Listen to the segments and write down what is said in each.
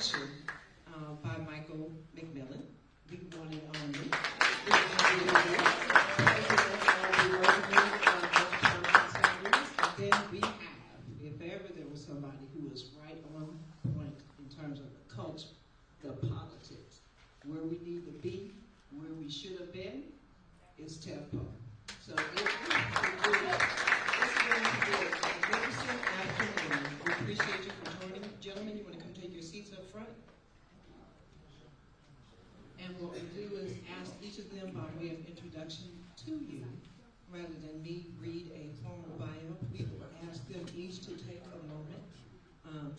introduction by Michael McMillan, the one and only. And then we have, if ever there was somebody who was right on point in terms of the culture, the politics, where we need to be, where we should have been, is Tefpo. So it's going to be a magnificent afternoon. We appreciate you for joining. Gentlemen, you want to come take your seats up front? And what we do is ask each of them by way of introduction to you, rather than me read a formal bio. We will ask them each to take a moment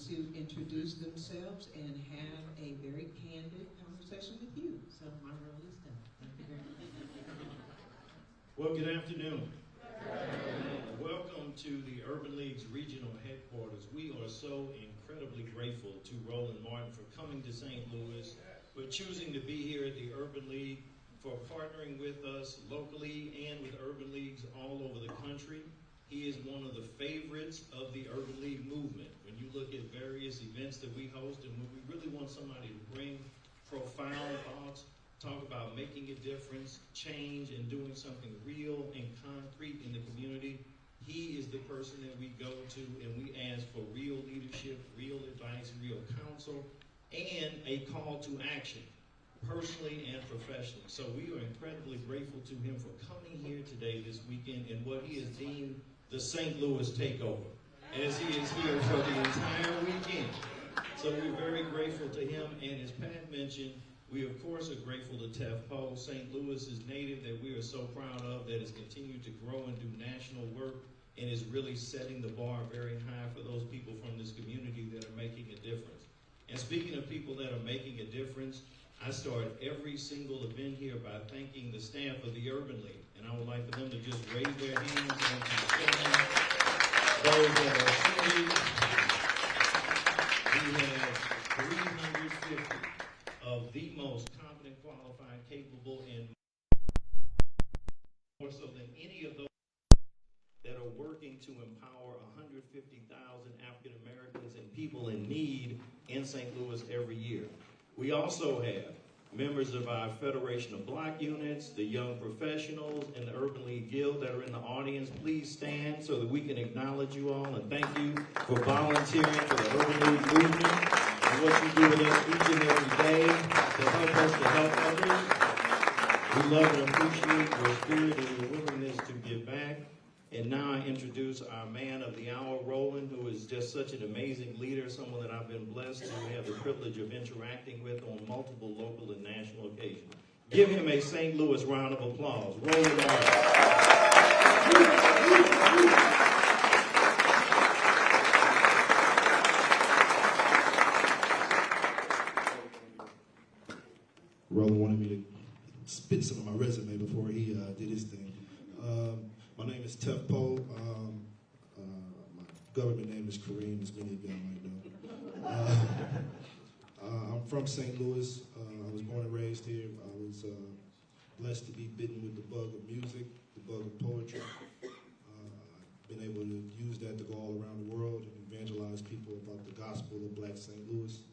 to introduce themselves and have a very candid conversation with you. So my role is done. Thank you very much. Well, good afternoon. Welcome to the Urban League's regional headquarters. We are so incredibly grateful to Roland Martin for coming to St. Louis, for choosing to be here at the Urban League, for partnering with us locally and with Urban Leagues all over the country. He is one of the favorites of the Urban League movement. When you look at various events that we host, and when we really want somebody to bring profound thoughts, talk about making a difference, change, and doing something real and concrete in the community, he is the person that we go to and we ask for real leadership, real advice, real counsel, and a call to action, personally and professionally. So we are incredibly grateful to him for coming here today, this weekend, in what he has deemed the St. Louis takeover, as he is here for the entire weekend. So we're very grateful to him, and as Pat mentioned, we of course are grateful to Tefpo, St. Louis's native that we are so proud of, that has continued to grow and do national work and is really setting the bar very high for those people from this community that are making a difference. And speaking of people that are making a difference, I start every single event here by thanking the staff of the Urban League. And I would like for them to just raise their hands and to stand. Those that are seated, we have 350 of the most competent, qualified, capable, and more so than any of those that are working to empower 150,000 African Americans and people in need in St. Louis every year. We also have members of our Federation of Block Units, the Young Professionals, and the Urban League Guild that are in the audience. Please stand so that we can acknowledge you all and thank you for volunteering for the Urban League movement and what you do with us each and every day to help us to help others. We love and appreciate your spirit and your willingness to give back. And now I introduce our man of the hour, Roland, who is just such an amazing leader, someone that I've been blessed to have the privilege of interacting with on multiple local and national occasions. Give him a St. Louis round of applause. Roland Martin. Roland wanted me to spit some of my resume before he did his thing. My name is Tefpo. My government name is Kareem, as many of y'all might know. I'm from St. Louis. I was born and raised here. I was blessed to be bitten with the bug of music, the bug of poetry. I've been able to use that to go all around the world and evangelize people about the gospel of Black St. Louis.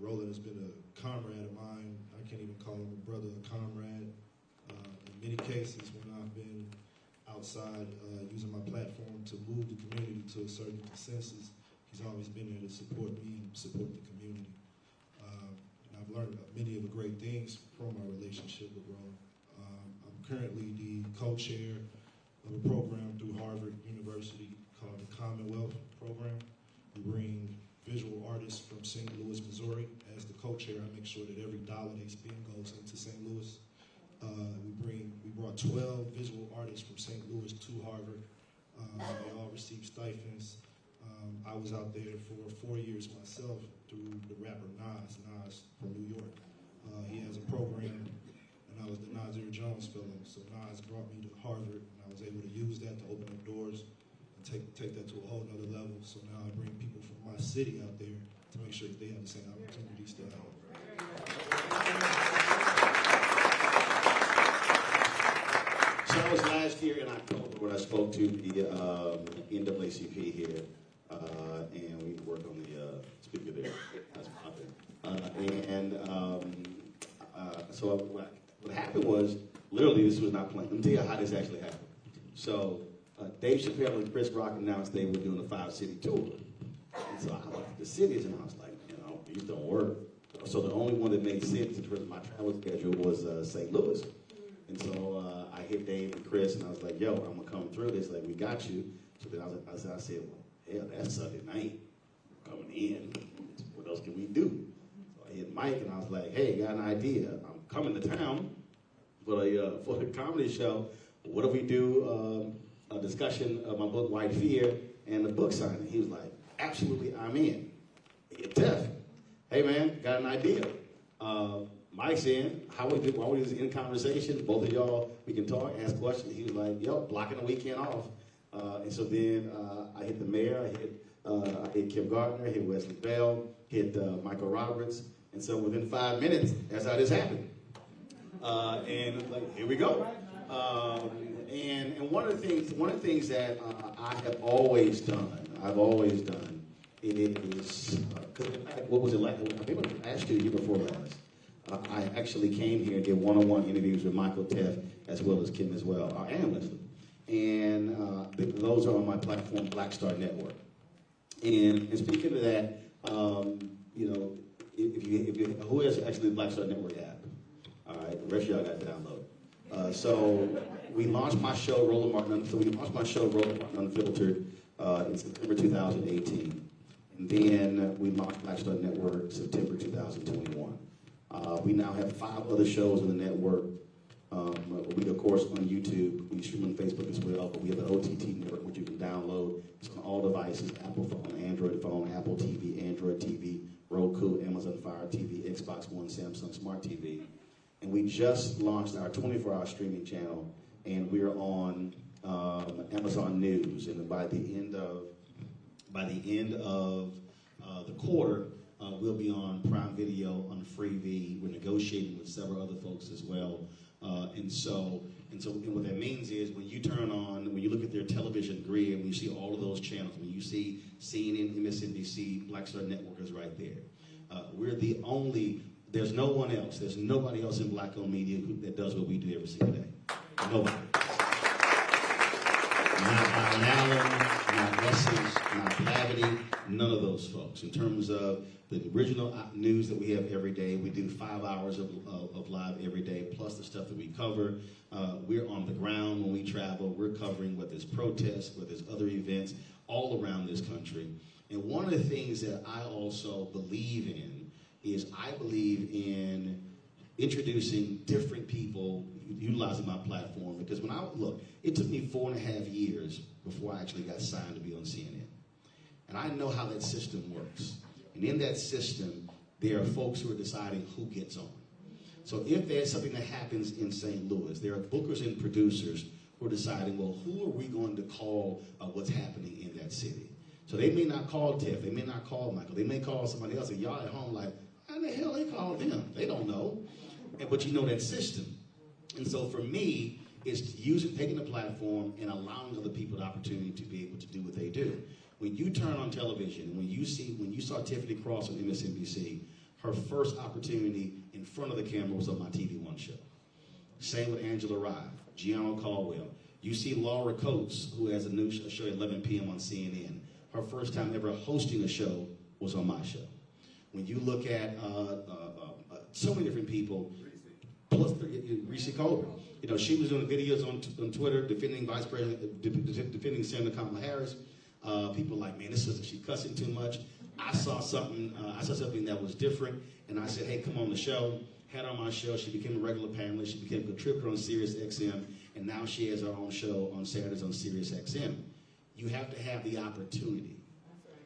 Roland has been a comrade of mine. I can't even call him a brother, a comrade. In many cases, when I've been outside using my platform to move the community to a certain consensus, he's always been there to support me and support the community. And I've learned many of the great things from my relationship with Roland. I'm currently the co-chair of a program through Harvard University called the Commonwealth Program. We bring visual artists from St. Louis, Missouri. As the co-chair, I make sure that every dollar they spend goes into St. Louis. We brought 12 visual artists from St. Louis to Harvard. They all received stipends. I was out there for 4 years myself through the rapper Nas from New York. He has a program, and I was the Nasir Jones Fellow. So Nas brought me to Harvard, and I was able to use that to open up doors and take that to a whole nother level. So now I bring people from my city out there to make sure that they have the same opportunities to have. So I was last year in October when I spoke to the NAACP here, and we worked on the speaker there. And so what happened was, literally, this was not planned. Let me tell you how this actually happened. So Dave Chappelle and Chris Rock announced they were doing a 5-city tour. And so I looked at the cities, and I was like, these don't work. So the only one that made sense in terms of my travel schedule was St. Louis. And so I hit Dave and Chris, and I was like, yo, I'm going to come through this. Like, we got you. So then I said, well, hell, that's Sunday night. Coming in. What else can we do? So I hit Mike, and I was like, hey, got an idea. I'm coming to town for the comedy show. What if we do a discussion of my book, White Fear, and the book signing? He was like, absolutely, I'm in. Hit Tef. Hey, man, got an idea. Mike's in. While we was in conversation, both of y'all, we can talk, ask questions. He was like, yo, blocking the weekend off. And so then I hit the mayor, I hit Kim Gardner, hit Wesley Bell, hit Michael Roberts. And so within 5 minutes, that's how this happened. And like, here we go. And one of the things that I have always done, it is, what was it like? I think it was last year before last. I actually came here and did one-on-one interviews with Michael, Tef, as well as Kim as well, and Leslie. And those are on my platform, Black Star Network. And speaking of that, who has actually the Black Star Network app? All right, the rest of y'all got to download. So we launched my show, Roland Martin Unfiltered, in September 2018. And then we launched Black Star Network September 2021. We now have 5 other shows on the network. We, of course, on YouTube. We stream on Facebook as well. But we have an OTT network which you can download. It's on all devices: Apple phone, Android phone, Apple TV, Android TV, Roku, Amazon Fire TV, Xbox One, Samsung Smart TV. And we just launched our 24-hour streaming channel, and we're on Amazon News. And by the end of the quarter, we'll be on Prime Video, on Freevee. We're negotiating with several other folks as well. And what that means is when you look at their television grid, when you see all of those channels, when you see CNN, MSNBC, Black Star Network is right there. We're the only, there's no one else, there's nobody else in black-owned media that does what we do every single day. Nobody. Not Allen, not Essence, not Gravity, none of those folks. In terms of the original news that we have every day, we do 5 hours of live every day, plus the stuff that we cover. We're on the ground when we travel. We're covering whether it's protests, whether it's other events, all around this country. And one of the things that I also believe in is I believe in introducing different people, utilizing my platform. Because it took me 4.5 years before I actually got signed to be on CNN. And I know how that system works. And in that system, there are folks who are deciding who gets on. So if there's something that happens in St. Louis, there are bookers and producers who are deciding, well, who are we going to call what's happening in that city? So they may not call Tiff, they may not call Michael, they may call somebody else, and y'all at home like, how the hell they call them? They don't know. But you know that system. And so for me, it's taking the platform and allowing other people the opportunity to be able to do what they do. When you turn on television, when you saw Tiffany Cross on MSNBC, her first opportunity in front of the camera was on my TV One show. Same with Angela Rye, Gianna Caldwell. You see Laura Coates, who has a new show at 11 p.m. on CNN. Her first time ever hosting a show was on my show. When you look at so many different people, plus Reese Colbert. She was doing videos on Twitter defending defending Senator Kamala Harris. People like, man, she cussing too much. I saw something that was different, and I said, hey, come on the show. Had her on my show. She became a regular panelist. She became a contributor on Sirius XM, and now she has her own show on Saturdays on Sirius XM. You have to have the opportunity.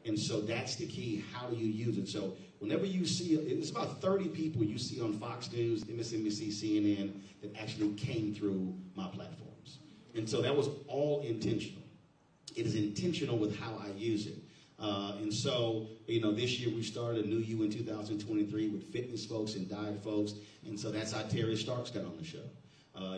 And so that's the key. How do you use it? So whenever you see, it's about 30 people you see on Fox News, MSNBC, CNN that actually came through my platforms. And so that was all intentional. It is intentional with how I use it. And so, this year we started a new U in 2023 with fitness folks and diet folks. And so that's how Terry Starks got on the show.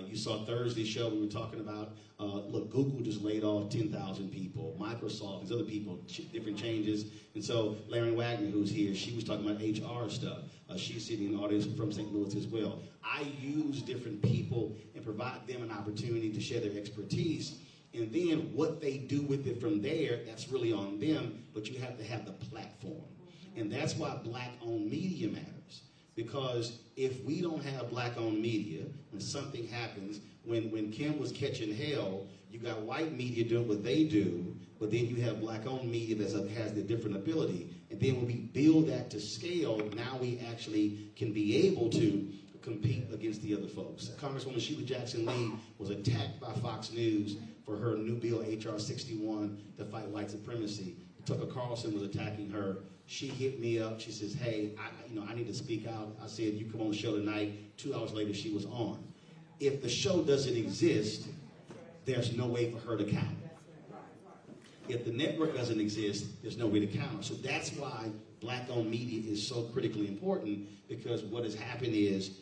You saw Thursday's show, we were talking about, look, Google just laid off 10,000 people. Microsoft, these other people, different changes. And so Larry Wagner, who's here, she was talking about HR stuff. She's sitting in the audience from St. Louis as well. I use different people and provide them an opportunity to share their expertise. And then what they do with it from there, that's really on them, but you have to have the platform. And that's why black-owned media matters. Because if we don't have black-owned media, when something happens, when Kim was catching hell, you got white media doing what they do, but then you have black-owned media that has the different ability. And then when we build that to scale, now we actually can be able to compete against the other folks. Congresswoman Sheila Jackson Lee was attacked by Fox News for her new bill, HR 61, to fight white supremacy. Tucker Carlson was attacking her. She hit me up. She says, hey, I need to speak out. I said, you come on the show tonight. 2 hours later, she was on. If the show doesn't exist, there's no way for her to counter. If the network doesn't exist, there's no way to counter. So that's why black-owned media is so critically important, because what has happened is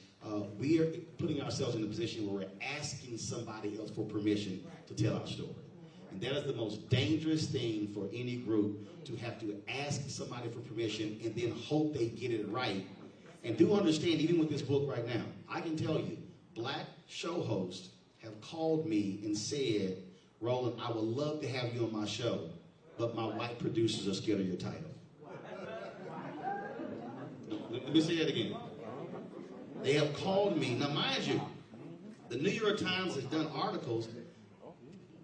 we are putting ourselves in a position where we're asking somebody else for permission to tell our story. And that is the most dangerous thing for any group, to have to ask somebody for permission and then hope they get it right. And do understand, even with this book right now, I can tell you, black show hosts have called me and said, Roland, I would love to have you on my show, but my white producers are scared of your title. Let me say that again. They have called me. Now, mind you, the New York Times has done articles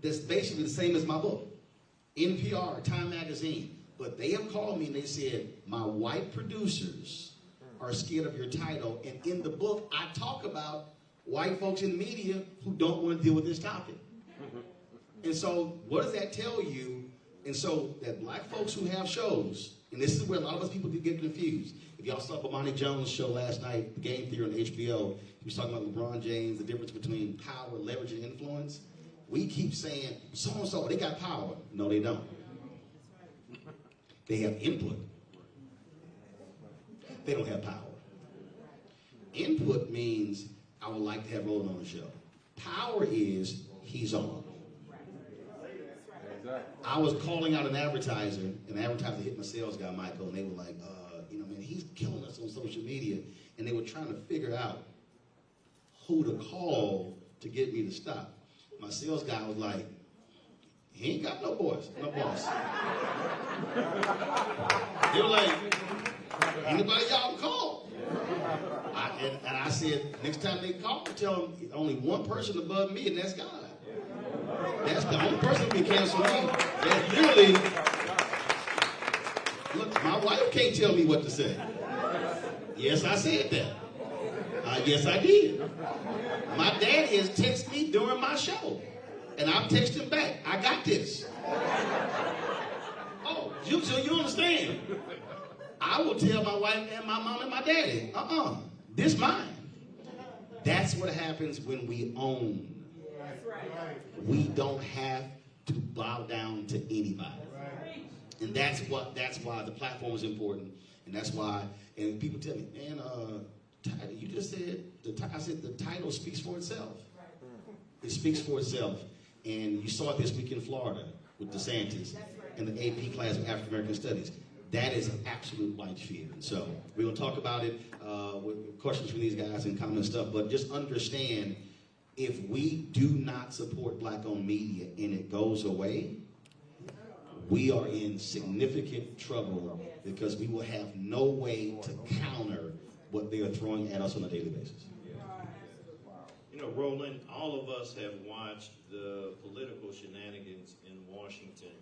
that's basically the same as my book. NPR, Time Magazine. But they have called me and they said, my white producers are scared of your title. And in the book, I talk about white folks in the media who don't want to deal with this topic. And so what does that tell you? And so that black folks who have shows, and this is where a lot of us people get confused. If y'all saw Bomani Jones' show last night, The Game Theory on HBO, he was talking about LeBron James, the difference between power, leverage, and influence. We keep saying, so-and-so, they got power. No, they don't. They have input. They don't have power. Input means, I would like to have Roland on the show. Power is, he's on. I was calling out an advertiser, and the advertiser hit my sales guy, Michael, and they were like, man, he's killing us on social media. And they were trying to figure out who to call to get me to stop. My sales guy was like, he ain't got no boss. They were like, anybody y'all can call? And I said, next time they call, tell them only one person above me, and that's God. That's the only person who can cancel me. That's literally, look, my wife can't tell me what to say. Yes, I said that. Yes, I did. My daddy has texted me during my show, and I've texted him back. I got this. Oh, so you understand? I will tell my wife and my mom and my daddy, this mine. That's what happens when we own. We don't have to bow down to anybody. And that's why the platform is important. And that's why, and people tell me, man, you just said, I said the title speaks for itself. It speaks for itself. And you saw it this week in Florida with DeSantis and the AP class of African American Studies. That is an absolute white fear. And so we're going to talk about it with questions from these guys and comment stuff. But just understand, if we do not support black-owned media and it goes away, we are in significant trouble, because we will have no way to counter what they are throwing at us on a daily basis. You know, Roland, all of us have watched the political shenanigans in Washington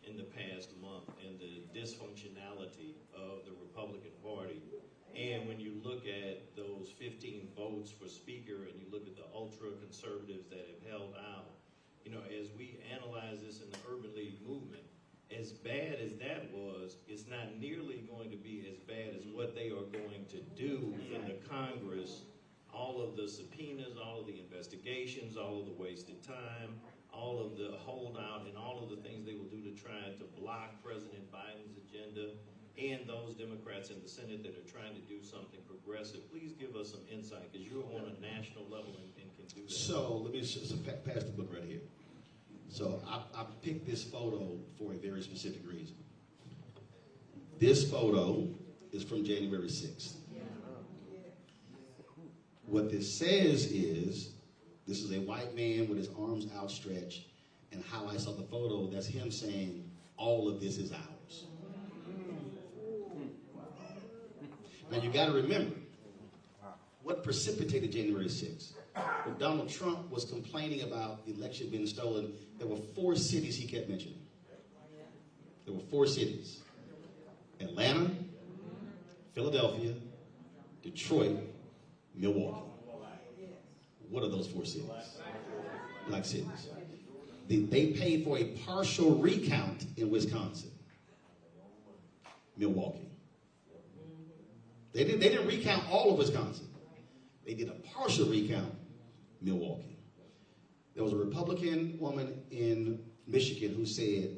in the past month and the dysfunctionality of the Republican Party. And when you look at those 15 votes for Speaker and you look at the ultra-conservatives that have held out, you know, as we analyze this in the Urban League movement, as bad as that was, it's not nearly going to be as bad as what they are going to do in the Congress. All of the subpoenas, all of the investigations, all of the wasted time, all of the holdout, and all of the things they will do to try to block President Biden's agenda. and those Democrats in the Senate that are trying to do something progressive. Please give us some insight, because you're on a national level and can do that. So let me just pass the book right here. So I picked this photo for a very specific reason. This photo is from January 6th. What this says is, this is a white man with his arms outstretched, and how I saw the photo, that's him saying, all of this is ours. Now you got to remember, what precipitated January 6th? When Donald Trump was complaining about the election being stolen, there were 4 cities he kept mentioning. There were 4 cities: Atlanta, Philadelphia, Detroit, Milwaukee. What are those 4 cities? Black cities. They paid for a partial recount in Wisconsin. Milwaukee. They didn't recount all of Wisconsin. They did a partial recount. Milwaukee. There was a Republican woman in Michigan who said,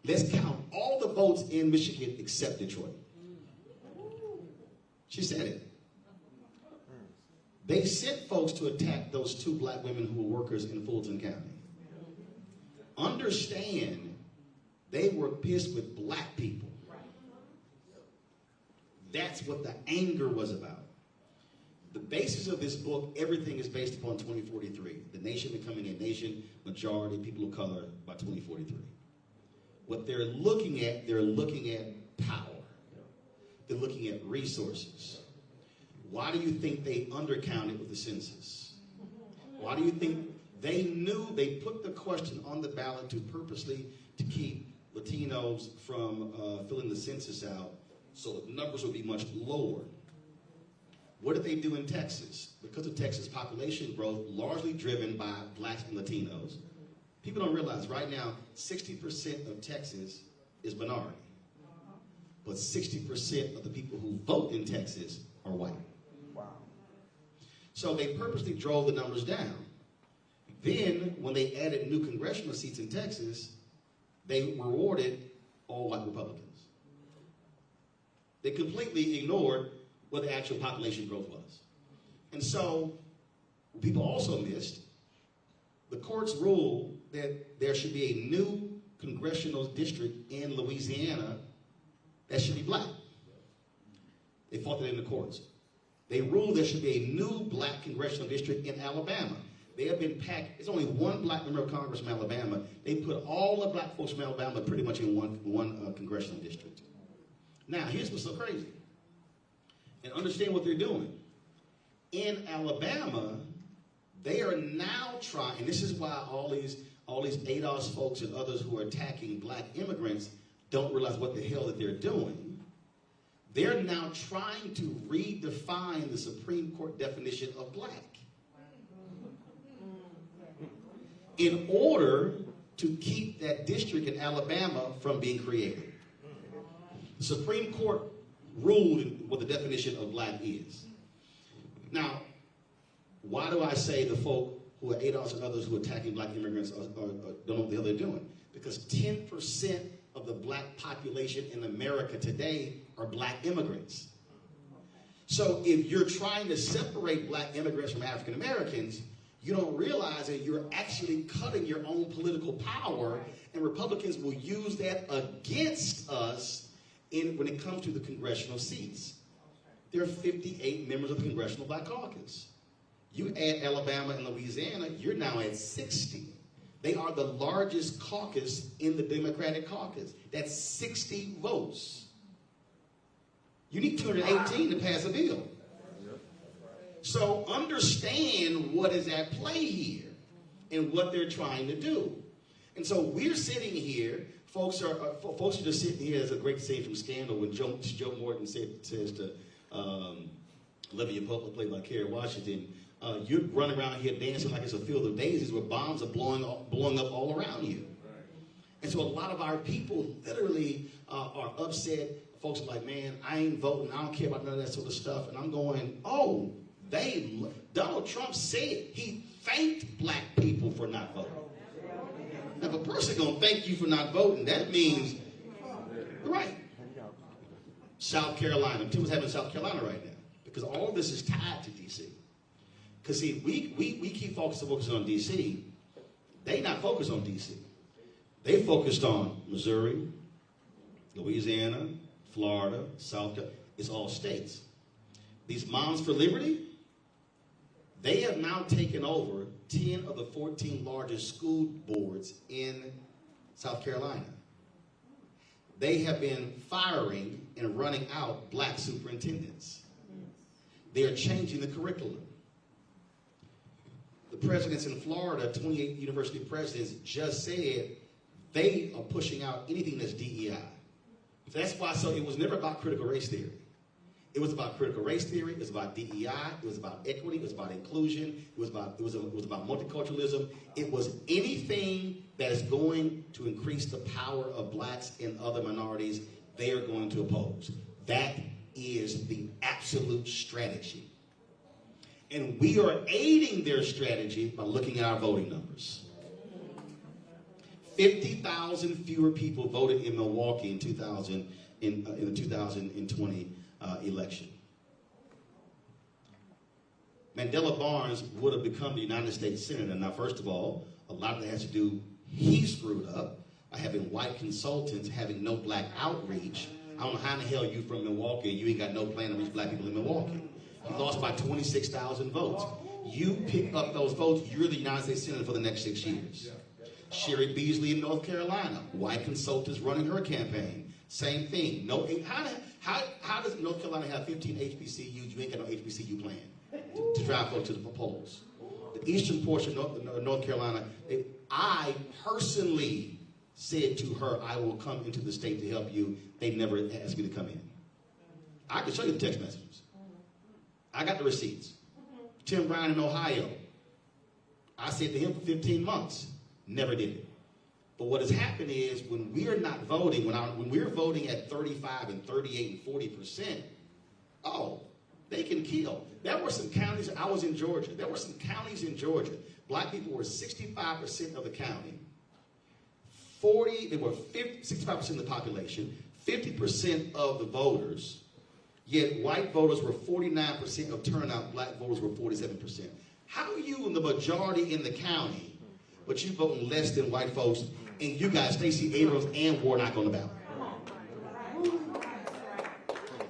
let's count all the votes in Michigan except Detroit. She said it. They sent folks to attack those 2 black women who were workers in Fulton County. Understand, they were pissed with black people. That's what the anger was about. The basis of this book, everything is based upon 2043. The nation becoming a nation, majority, people of color by 2043. What they're looking at power. They're looking at resources. Why do you think they undercounted with the census? Why do you think they knew they put the question on the ballot to purposely to keep Latinos from filling the census out so the numbers would be much lower? What did they do in Texas? Because of Texas population growth, largely driven by blacks and Latinos, people don't realize right now 60% of Texas is minority. But 60% of the people who vote in Texas are white. Wow. So they purposely drove the numbers down. Then, when they added new congressional seats in Texas, they rewarded all white Republicans. They completely ignored what the actual population growth was. And so, people also missed, the courts ruled that there should be a new congressional district in Louisiana that should be black. They fought that in the courts. They ruled there should be a new black congressional district in Alabama. They have been packed. There's only one black member of Congress from Alabama. They put all the black folks from Alabama pretty much in one congressional district. Now, here's what's so crazy. And understand what they're doing. In Alabama, they are now trying, and this is why all these ADOS folks and others who are attacking black immigrants don't realize what the hell that they're doing. They're now trying to redefine the Supreme Court definition of black in order to keep that district in Alabama from being created. The Supreme Court ruled what the definition of black is. Now, why do I say the folk who are ADOS and others who are attacking black immigrants don't know what the hell they're doing? Because 10% of the black population in America today are black immigrants. So if you're trying to separate black immigrants from African Americans, you don't realize that you're actually cutting your own political power, and Republicans will use that against us when it comes to the congressional seats. There are 58 members of the Congressional Black Caucus. You add Alabama and Louisiana, you're now at 60. They are the largest caucus in the Democratic caucus. That's 60 votes. You need 218 to pass a bill. So understand what is at play here and what they're trying to do. And so we're sitting here, folks are just sitting here. There's a great scene from Scandal when Joe Morton says to Olivia Pope, played by Kerry Washington, you're running around here dancing like it's a field of daisies where bombs are blowing up all around you. And so a lot of our people literally are upset. Folks are like, man, I ain't voting. I don't care about none of that sort of stuff. And I'm going, oh, Donald Trump said he thanked black people for not voting. Now, if a person going to thank you for not voting, that means, right. South Carolina. Tim was having South Carolina right now because all of this is tied to D.C. Because see, we keep focusing on D.C. They not focused on D.C. They focused on Missouri, Louisiana, Florida, South Carolina. It's all states. These Moms for Liberty, they have now taken over 10 of the 14 largest school boards in South Carolina. They have been firing and running out black superintendents. They are changing the curriculum. The presidents in Florida, 28 university presidents, just said they are pushing out anything that's DEI. That's why, so it was never about critical race theory. It was about critical race theory. It was about DEI. It was about equity. It was about inclusion. It was about multiculturalism. It was anything that is going to increase the power of blacks and other minorities. They are going to oppose. That is the absolute strategy, and we are aiding their strategy by looking at our voting numbers. 50,000 fewer people voted in Milwaukee in the 2020 election. Mandela Barnes would have become the United States Senator. Now, first of all, a lot of that has to do, he screwed up by having white consultants, having no black outreach. I don't know how in the hell you from Milwaukee, you ain't got no plan to reach black people in Milwaukee. He lost by 26,000 votes. You pick up those votes, you're the United States Senator for the next 6 years. Sherry Beasley in North Carolina, white consultants running her campaign. Same thing. No, how does North Carolina have 15 HBCUs? You ain't got no HBCU plan to drive folks to the polls. The eastern portion of North Carolina, I personally said to her, I will come into the state to help you. They never asked me to come in. I can show you the text messages. I got the receipts. Tim Brown in Ohio, I said to him for 15 months, never did it. But what has happened is when we're not voting, when we're voting at 35 and 38 and 40%, oh, they can kill. There were some counties, I was in Georgia, there were some counties in Georgia, black people were 65% of the county, they were 65% of the population, 50% of the voters, yet white voters were 49% of turnout, black voters were 47%. How are you in the majority in the county, but you voting less than white folks, and you got Stacey Abrams and Warnock on the ballot?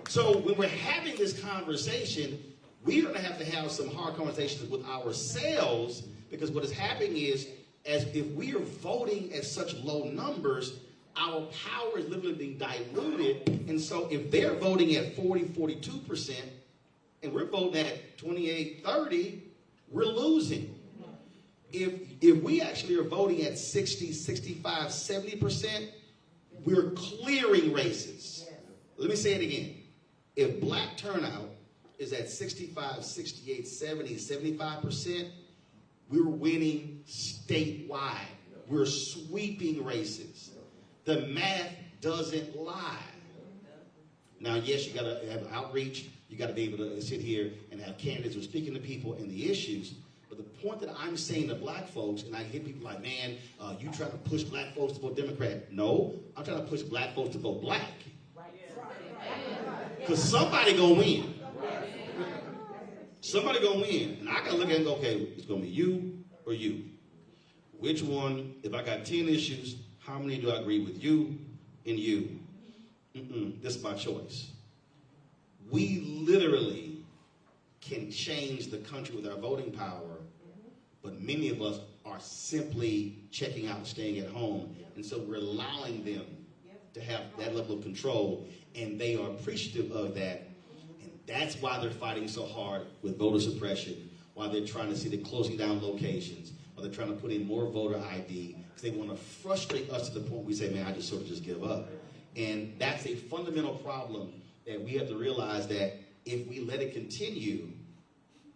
So when we're having this conversation, we're going to have some hard conversations with ourselves, because what is happening is, as if we are voting at such low numbers, our power is literally being diluted. And so if they're voting at 40, 42%, and we're voting at 28, 30, we're losing. If we actually are voting at 60, 65, 70%, we're clearing races. Let me say it again. If black turnout is at 65, 68, 70, 75%, we're winning statewide. We're sweeping races. The math doesn't lie. Now, yes, you got to have outreach. You got to be able to sit here and have candidates who are speaking to people and the issues. But the point that I'm saying to black folks, and I hear people like, man, you trying to push black folks to vote Democrat. No, I'm trying to push black folks to vote black. Because somebody going to win. Somebody going to win. And I got to look at it and go, okay, it's going to be you or you. Which one, if I got 10 issues, how many do I agree with you and you? This is my choice. We literally can change the country with our voting power, but many of us are simply checking out and staying at home. And so we're allowing them to have that level of control, and they are appreciative of that. And that's why they're fighting so hard with voter suppression, why they're trying to see the closing down locations, why they're trying to put in more voter ID, because they want to frustrate us to the point we say, man, I just sort of just give up. And that's a fundamental problem that we have to realize, that if we let it continue,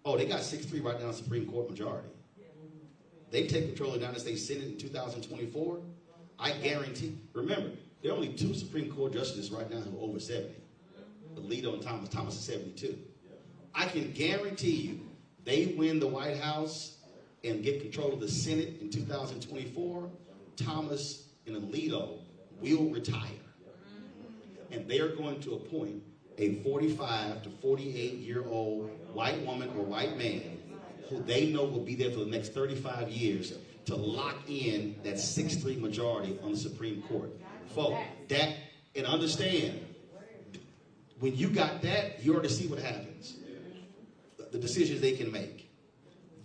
they got 6-3 right now in Supreme Court majority. They take control of the United States Senate in 2024. I guarantee, remember, there are only 2 Supreme Court justices right now who are over 70. Alito and Thomas is 72. I can guarantee you, they win the White House and get control of the Senate in 2024, Thomas and Alito will retire. and they are going to appoint a 45 to 48-year-old white woman or white man who they know will be there for the next 35 years to lock in that 6-3 majority on the Supreme Court. Folks, that, and understand, when you got that, you already see what happens. The decisions they can make.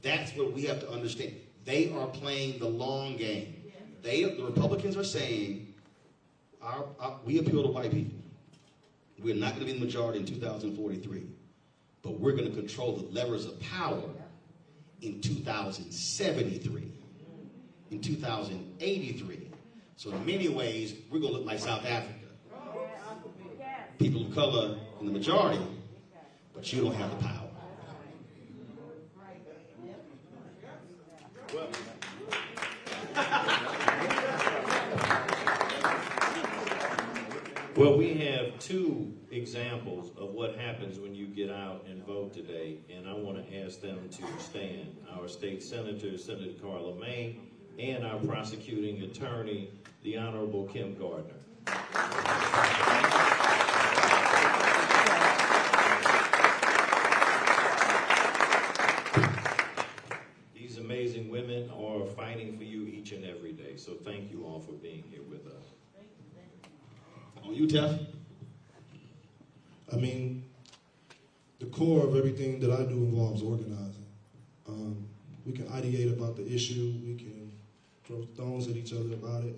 That's what we have to understand. They are playing the long game. The Republicans are saying, we appeal to white people. We're not going to be in the majority in 2043, but we're going to control the levers of power in 2073, in 2083. So in many ways, we're going to look like South Africa. People of color in the majority, but you don't have the power. Well, we have two examples of what happens when you get out and vote today, and I want to ask them to stand. Our state senator, Senator Carla May, and our prosecuting attorney, the Honorable Kim Gardner. These amazing women are fighting for you each and every day, so thank you all for being here with us. On you, Tef. I mean, the core of everything that I do involves organizing. We can ideate about the issue, we can throw stones at each other about it,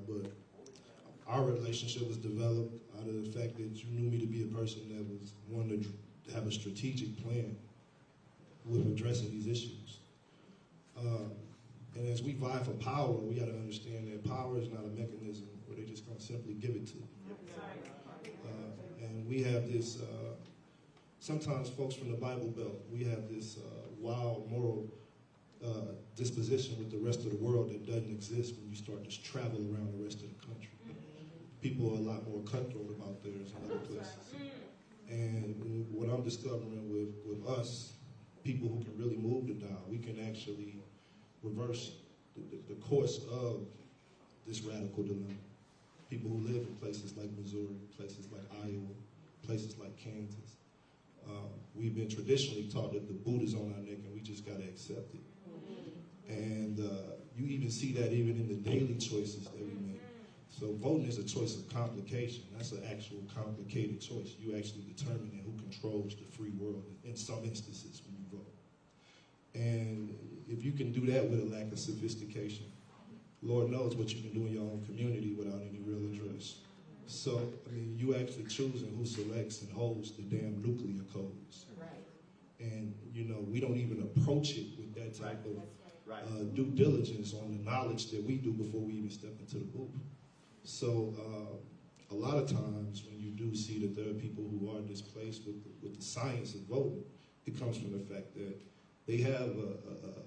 but our relationship was developed out of the fact that you knew me to be a person that was wanting to have a strategic plan with addressing these issues. And as we vie for power, we got to understand that power is not a mechanism where they're just going to simply give it to you. And we have this, sometimes folks from the Bible Belt, we have this wild moral disposition with the rest of the world that doesn't exist when you start to travel around the rest of the country. People are a lot more cutthroat about theirs in other places. And what I'm discovering with us, people who can really move the dial, we can actually reverse the course of this radical dilemma. People who live in places like Missouri, places like Iowa, places like Kansas. We've been traditionally taught that the boot is on our neck and we just got to accept it. And you even see that even in the daily choices that we make. So voting is a choice of complication. That's an actual complicated choice. You actually determine who controls the free world in some instances when you vote. And if you can do that with a lack of sophistication, Lord knows what you can do in your own community without any real address. So, I mean, you actually choosing who selects and holds the damn nuclear codes. Right. And, you know, we don't even approach it with that type of due diligence on the knowledge that we do before we even step into the booth. So, a lot of times when you do see that there are people who are displaced with the science of voting, it comes from the fact that they have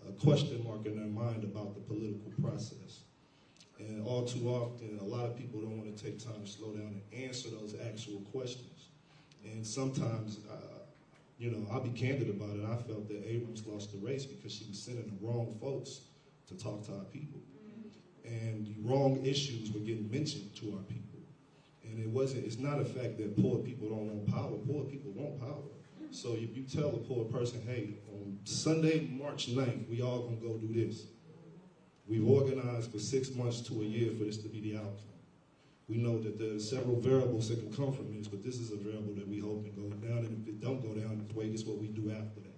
a question mark in their mind about the political process. And all too often, a lot of people don't want to take time to slow down and answer those actual questions. And sometimes, you know, I'll be candid about it. I felt that Abrams lost the race because she was sending the wrong folks to talk to our people. And the wrong issues were getting mentioned to our people. And it's not a fact that poor people don't want power. Poor people want power. So if you tell a poor person, hey, on Sunday, March 9th, we all gonna go do this. We've organized for 6 months to a year for this to be the outcome. We know that there are several variables that can come from this, but this is a variable that we hope can go down, and if it don't go down, wait, it's what we do after that.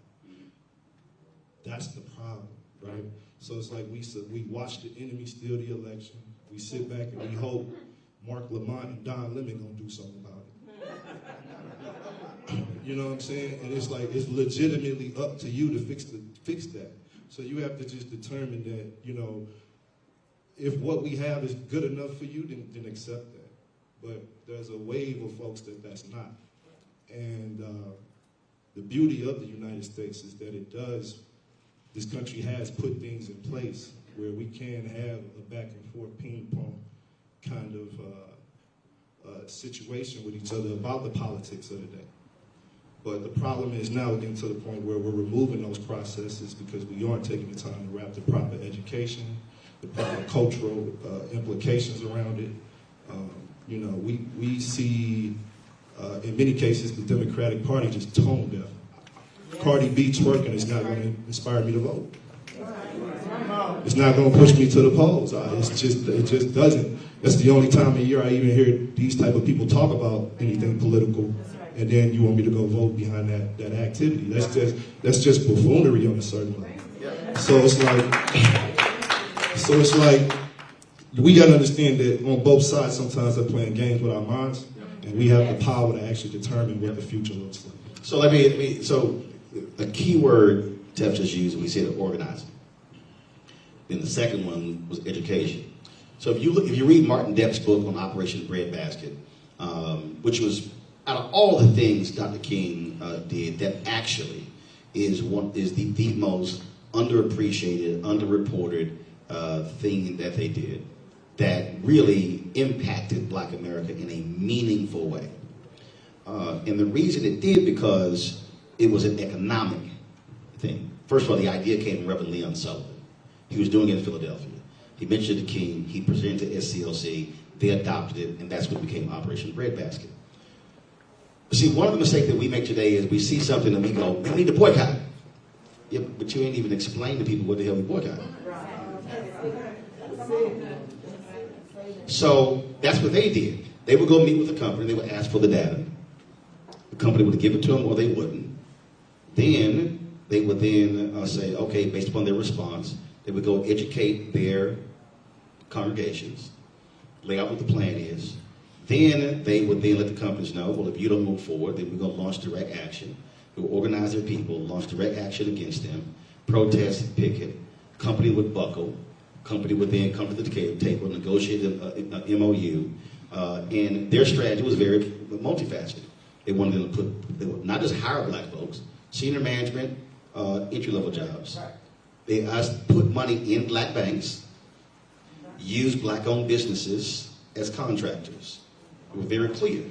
That's the problem, right? So it's like we watch the enemy steal the election, we sit back and we hope Mark Lamont and Don Lemon gonna do something about it. You know what I'm saying? And it's like, it's legitimately up to you to fix that. So you have to just determine that, you know, if what we have is good enough for you, then accept that. But there's a wave of folks that's not. And the beauty of the United States is that this country has put things in place where we can have a back and forth ping pong kind of situation with each other about the politics of the day. But the problem is now we're getting to the point where we're removing those processes because we aren't taking the time to wrap the proper education, the proper cultural implications around it. You know, we see, in many cases, the Democratic Party just tone deaf. Cardi B twerking is not going to inspire me to vote. It's not going to push me to the polls. It just doesn't. That's the only time of year I even hear these type of people talk about anything political, and then you want me to go vote behind that activity. That's just buffoonery on a certain level. So it's like we got to understand that on both sides sometimes they're playing games with our minds, and we have the power to actually determine what the future looks like. So so a key word Tef just used, we said organizing. Then the second one was education. So if you read Martin Depp's book on Operation Breadbasket, which was out of all the things Dr. King did, that actually is the most underappreciated, underreported thing that they did that really impacted Black America in a meaningful way. And the reason it did, because it was an economic thing. First of all, the idea came from Reverend Leon Sullivan. He was doing it in Philadelphia. He mentioned the King, he presented to SCLC, they adopted it, and that's what became Operation Breadbasket. See, one of the mistakes that we make today is we see something and we go, we need to boycott it. Yeah, but you ain't even explained to people what the hell we boycott. So that's what they did. They would go meet with the company, they would ask for the data. The company would give it to them or they wouldn't. Then they would say, okay, based upon their response, they would go educate their congregations, lay out what the plan is. Then they would then let the companies know, well, if you don't move forward, then we're going to launch direct action. We'll organize their people, launch direct action against them, protest, picket. Company would buckle. Company would then come to the table, negotiate an MOU. And their strategy was very multifaceted. They wanted them to not just hire Black folks, senior management, entry-level jobs. They put money in Black banks, use Black-owned businesses as contractors. It was very clear.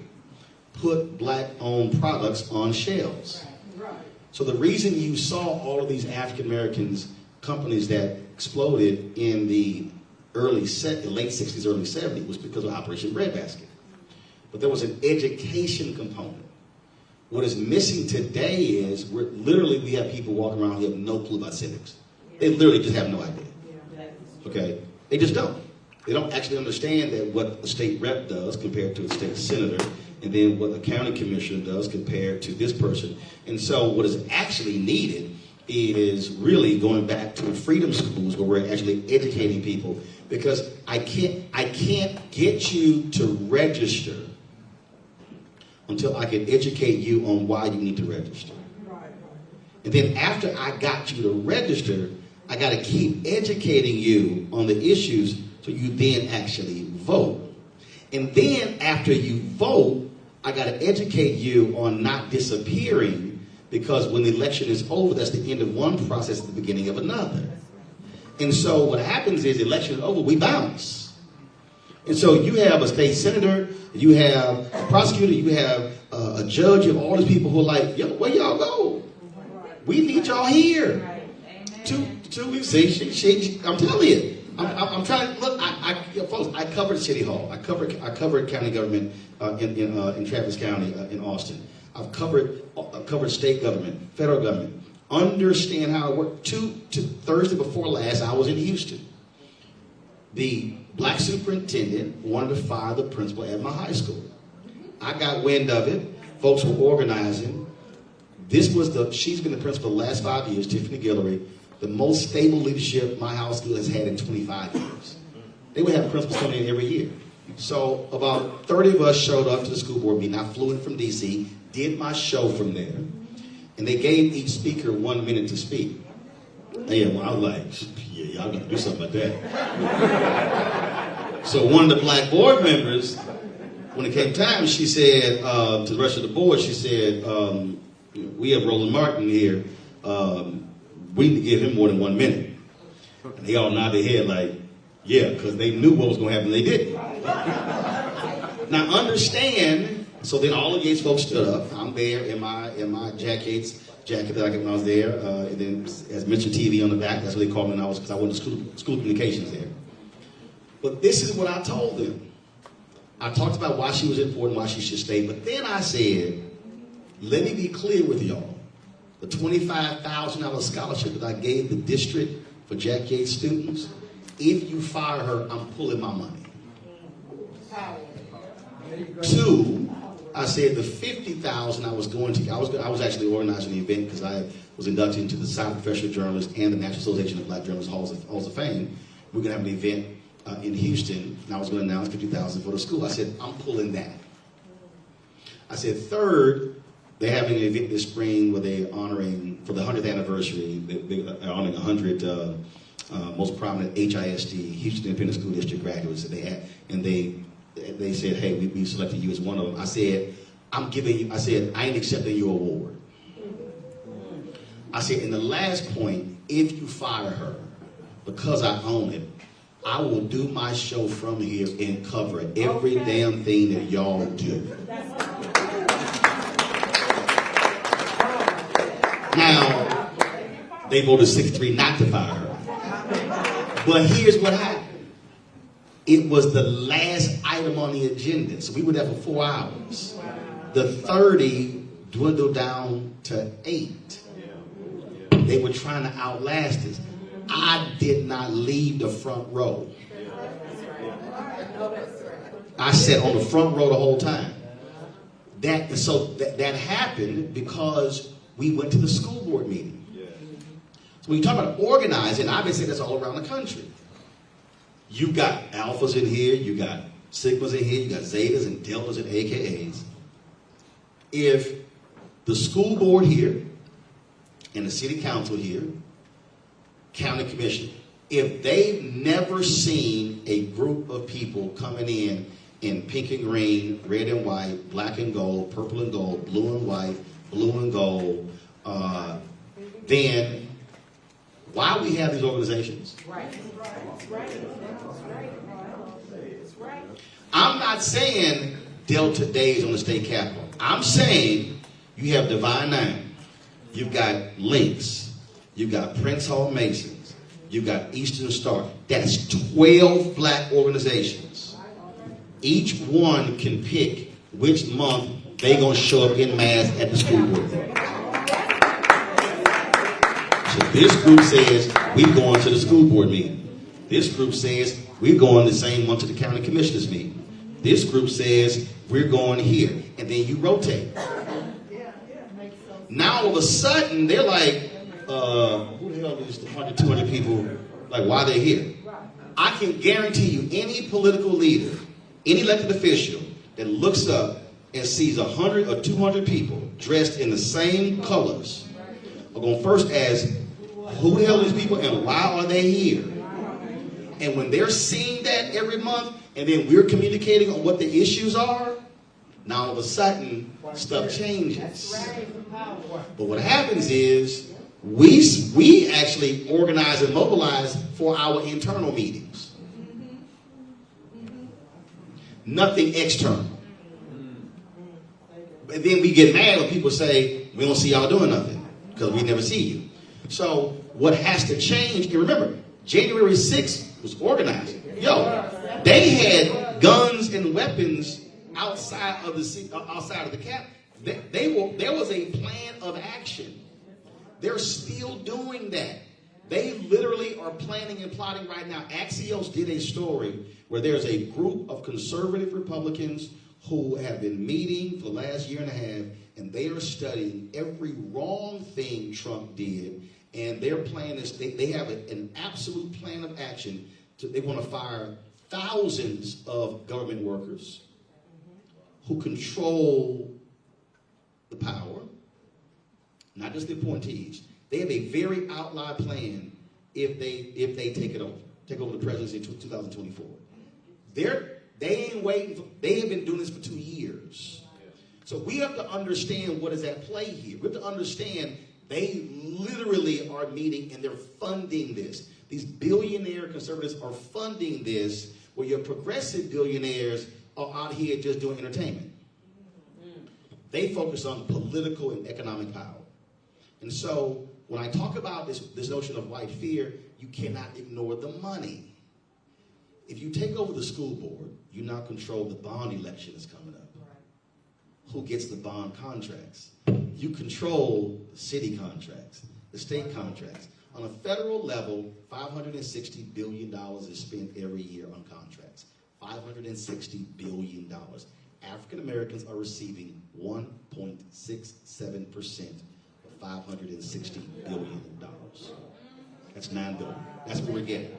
Put Black-owned products on shelves. So the reason you saw all of these African Americans, companies that exploded in the late 60s, early 70s was because of Operation Breadbasket. But there was an education component. What is missing today is we have people walking around who have no clue about civics. They literally just have no idea. Okay? They just don't. They don't actually understand that what a state rep does compared to a state senator, and then what the county commissioner does compared to this person. And so what is actually needed is really going back to freedom schools where we're actually educating people, because I can't get you to register until I can educate you on why you need to register. And then after I got you to register, I got to keep educating you on the issues so you then actually vote. And then after you vote, I got to educate you on not disappearing, because when the election is over, that's the end of one process at the beginning of another. And so what happens is the election is over, we bounce. And so you have a state senator, you have a prosecutor, you have a judge, you have all these people who are like, yo, where y'all go? We need y'all here. I'm telling you. I'm trying to look. Folks, I covered City Hall. I covered county government in Travis County in Austin. I've covered state government, federal government. Understand how it works. Thursday before last, I was in Houston. The Black superintendent wanted to fire the principal at my high school. I got wind of it. Folks were organizing. She's been the principal the last 5 years, Tiffany Guillory, the most stable leadership my high school has had in 25 years. They would have principals coming in every year. So about 30 of us showed up to the school board meeting. I flew in from D.C., did my show from there, and they gave each speaker 1 minute to speak. And I was like, yeah, y'all got to do something about that. So one of the Black board members, when it came time, she said to the rest of the board, she said, we have Roland Martin here. We need to give him more than 1 minute. And they all nodded their head like, yeah, because they knew what was going to happen. They didn't. Now understand, so then all of these folks stood up. I'm there in my jacket that I got when I was there. And then, as mentioned, TV on the back. That's what they called me when because I went to school communications there. But this is what I told them. I talked about why she was important, why she should stay, but then I said, let me be clear with y'all. The $25,000 scholarship that I gave the district for Jack Yates students, if you fire her, I'm pulling my money. 2, I said the $50,000 I was going to, I was actually organizing the event because I was inducted into the Society of Professional Journalists and the National Association of Black Journalists Halls of Fame. We're going to have an event in Houston, and I was going to announce $50,000 for the school. I said, I'm pulling that. I said, 3rd, they're having an event this spring where they're honoring, for the 100th anniversary, they're honoring 100 most prominent HISD, Houston Independent School District graduates that they had, and they said, hey, we selected you as one of them. I said, I ain't accepting your award. I said, in the last point, if you fire her, because I own it, I will do my show from here and cover every damn thing that y'all do. Now, they voted 6-3 not to fire her. But here's what happened. It was the last item on the agenda. So we were there for 4 hours. The 30 dwindled down to 8. They were trying to outlast us. I did not leave the front row. I sat on the front row the whole time. That happened because we went to the school board meeting. So when you talk about organizing, I've been saying this all around the country. You got alphas in here, you got sigmas in here, you got zetas and deltas and AKAs. If the school board here and the city council here, county commission, if they've never seen a group of people coming in pink and green, red and white, black and gold, purple and gold, blue and white, blue and gold, then why we have these organizations? I'm not saying Delta Days on the state capitol. I'm saying you have Divine Nine, you've got Links, you've got Prince Hall Masons, you've got Eastern Star. That's 12 black organizations. Each one can pick which month they're going to show up in mass at the school board. So this group says, we're going to the school board meeting. This group says, we're going the same month to the county commissioners meeting. This group says, we're going here. And then you rotate. Now all of a sudden, they're like, who the hell is 100, 200 people? Like, why they're here? I can guarantee you, any political leader, any elected official that looks up and sees 100 or 200 people dressed in the same colors are going to first ask, who the hell are these people and why are they here? And when they're seeing that every month, and then we're communicating on what the issues are, now all of a sudden, stuff changes. But what happens is, we actually organize and mobilize for our internal meetings. Nothing external. And then we get mad when people say, we don't see y'all doing nothing, because we never see you. So what has to change, and remember, January 6th was organized. Yo, they had guns and weapons outside of the cap. There was a plan of action. They're still doing that. They literally are planning and plotting right now. Axios did a story where there's a group of conservative Republicans who have been meeting for the last year and a half, and they are studying every wrong thing Trump did, and their plan is they have an absolute plan of action. They want to fire thousands of government workers who control the power, not just the appointees. They have a very outlined plan if they take over the presidency in 2024. They ain't waiting. They have been doing this for 2 years. So we have to understand what is at play here. We have to understand they literally are meeting and they're funding this. These billionaire conservatives are funding this, where your progressive billionaires are out here just doing entertainment. They focus on political and economic power. And so when I talk about this notion of white fear, you cannot ignore the money. If you take over the school board, you now control the bond election that's coming up. Who gets the bond contracts? You control the city contracts, the state contracts. On a federal level, $560 billion is spent every year on contracts. $560 billion. African Americans are receiving 1.67% of $560 billion. That's $9 billion. That's what we're getting.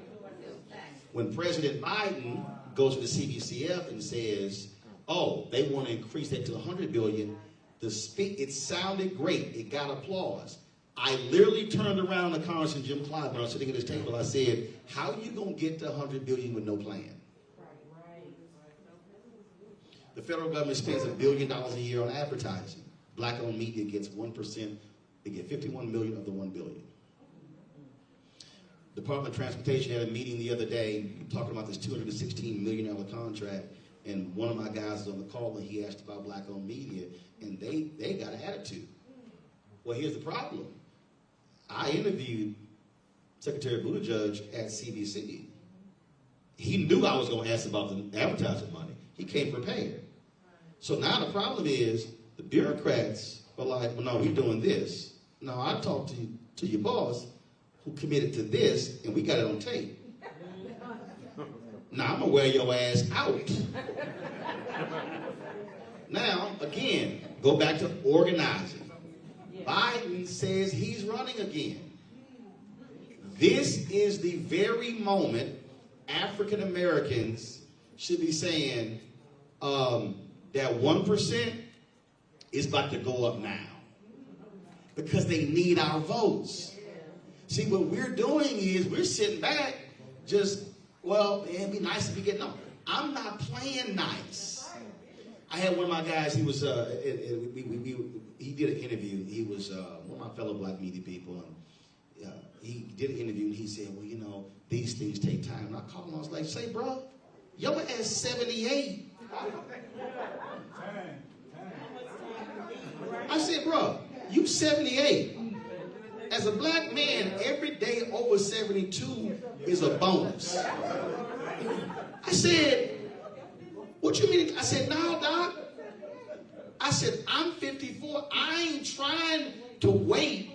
When President Biden goes to the CBCF and says, oh, they want to increase that to $100 billion, it sounded great. It got applause. I literally turned around to Congressman Jim Clyburn. I was sitting at his table. I said, how are you going to get to $100 billion with no plan? The federal government spends $1 billion a year on advertising. Black-owned media gets 1%. They get $51 million of the $1 billion. Department of Transportation had a meeting the other day talking about this $216 million contract, and one of my guys was on the call and he asked about black-owned media, and they got an attitude. Well, here's the problem. I interviewed Secretary Buttigieg at CBC. He knew I was going to ask about the advertising money. He came prepared. So now the problem is the bureaucrats are like, well, no, we're doing this. Now, I talked to your boss who committed to this, and we got it on tape. Now, I'm going to wear your ass out. Now, again, go back to organizing. Biden says he's running again. This is the very moment African Americans should be saying that 1% is about to go up now because they need our votes. See, what we're doing is we're sitting back just, well, it'd be nice if we get, no, I'm not playing nice. I had one of my guys, he was, he did an interview. He was one of my fellow black media people, and he did an interview, and he said, well, you know, these things take time. And I called him, I was like, say, bro, your ass 78. I said, bro, you 78. As a black man, every day over 72 is a bonus. I said, what you mean? I said, no, Doc. I said, I'm 54. I ain't trying to wait.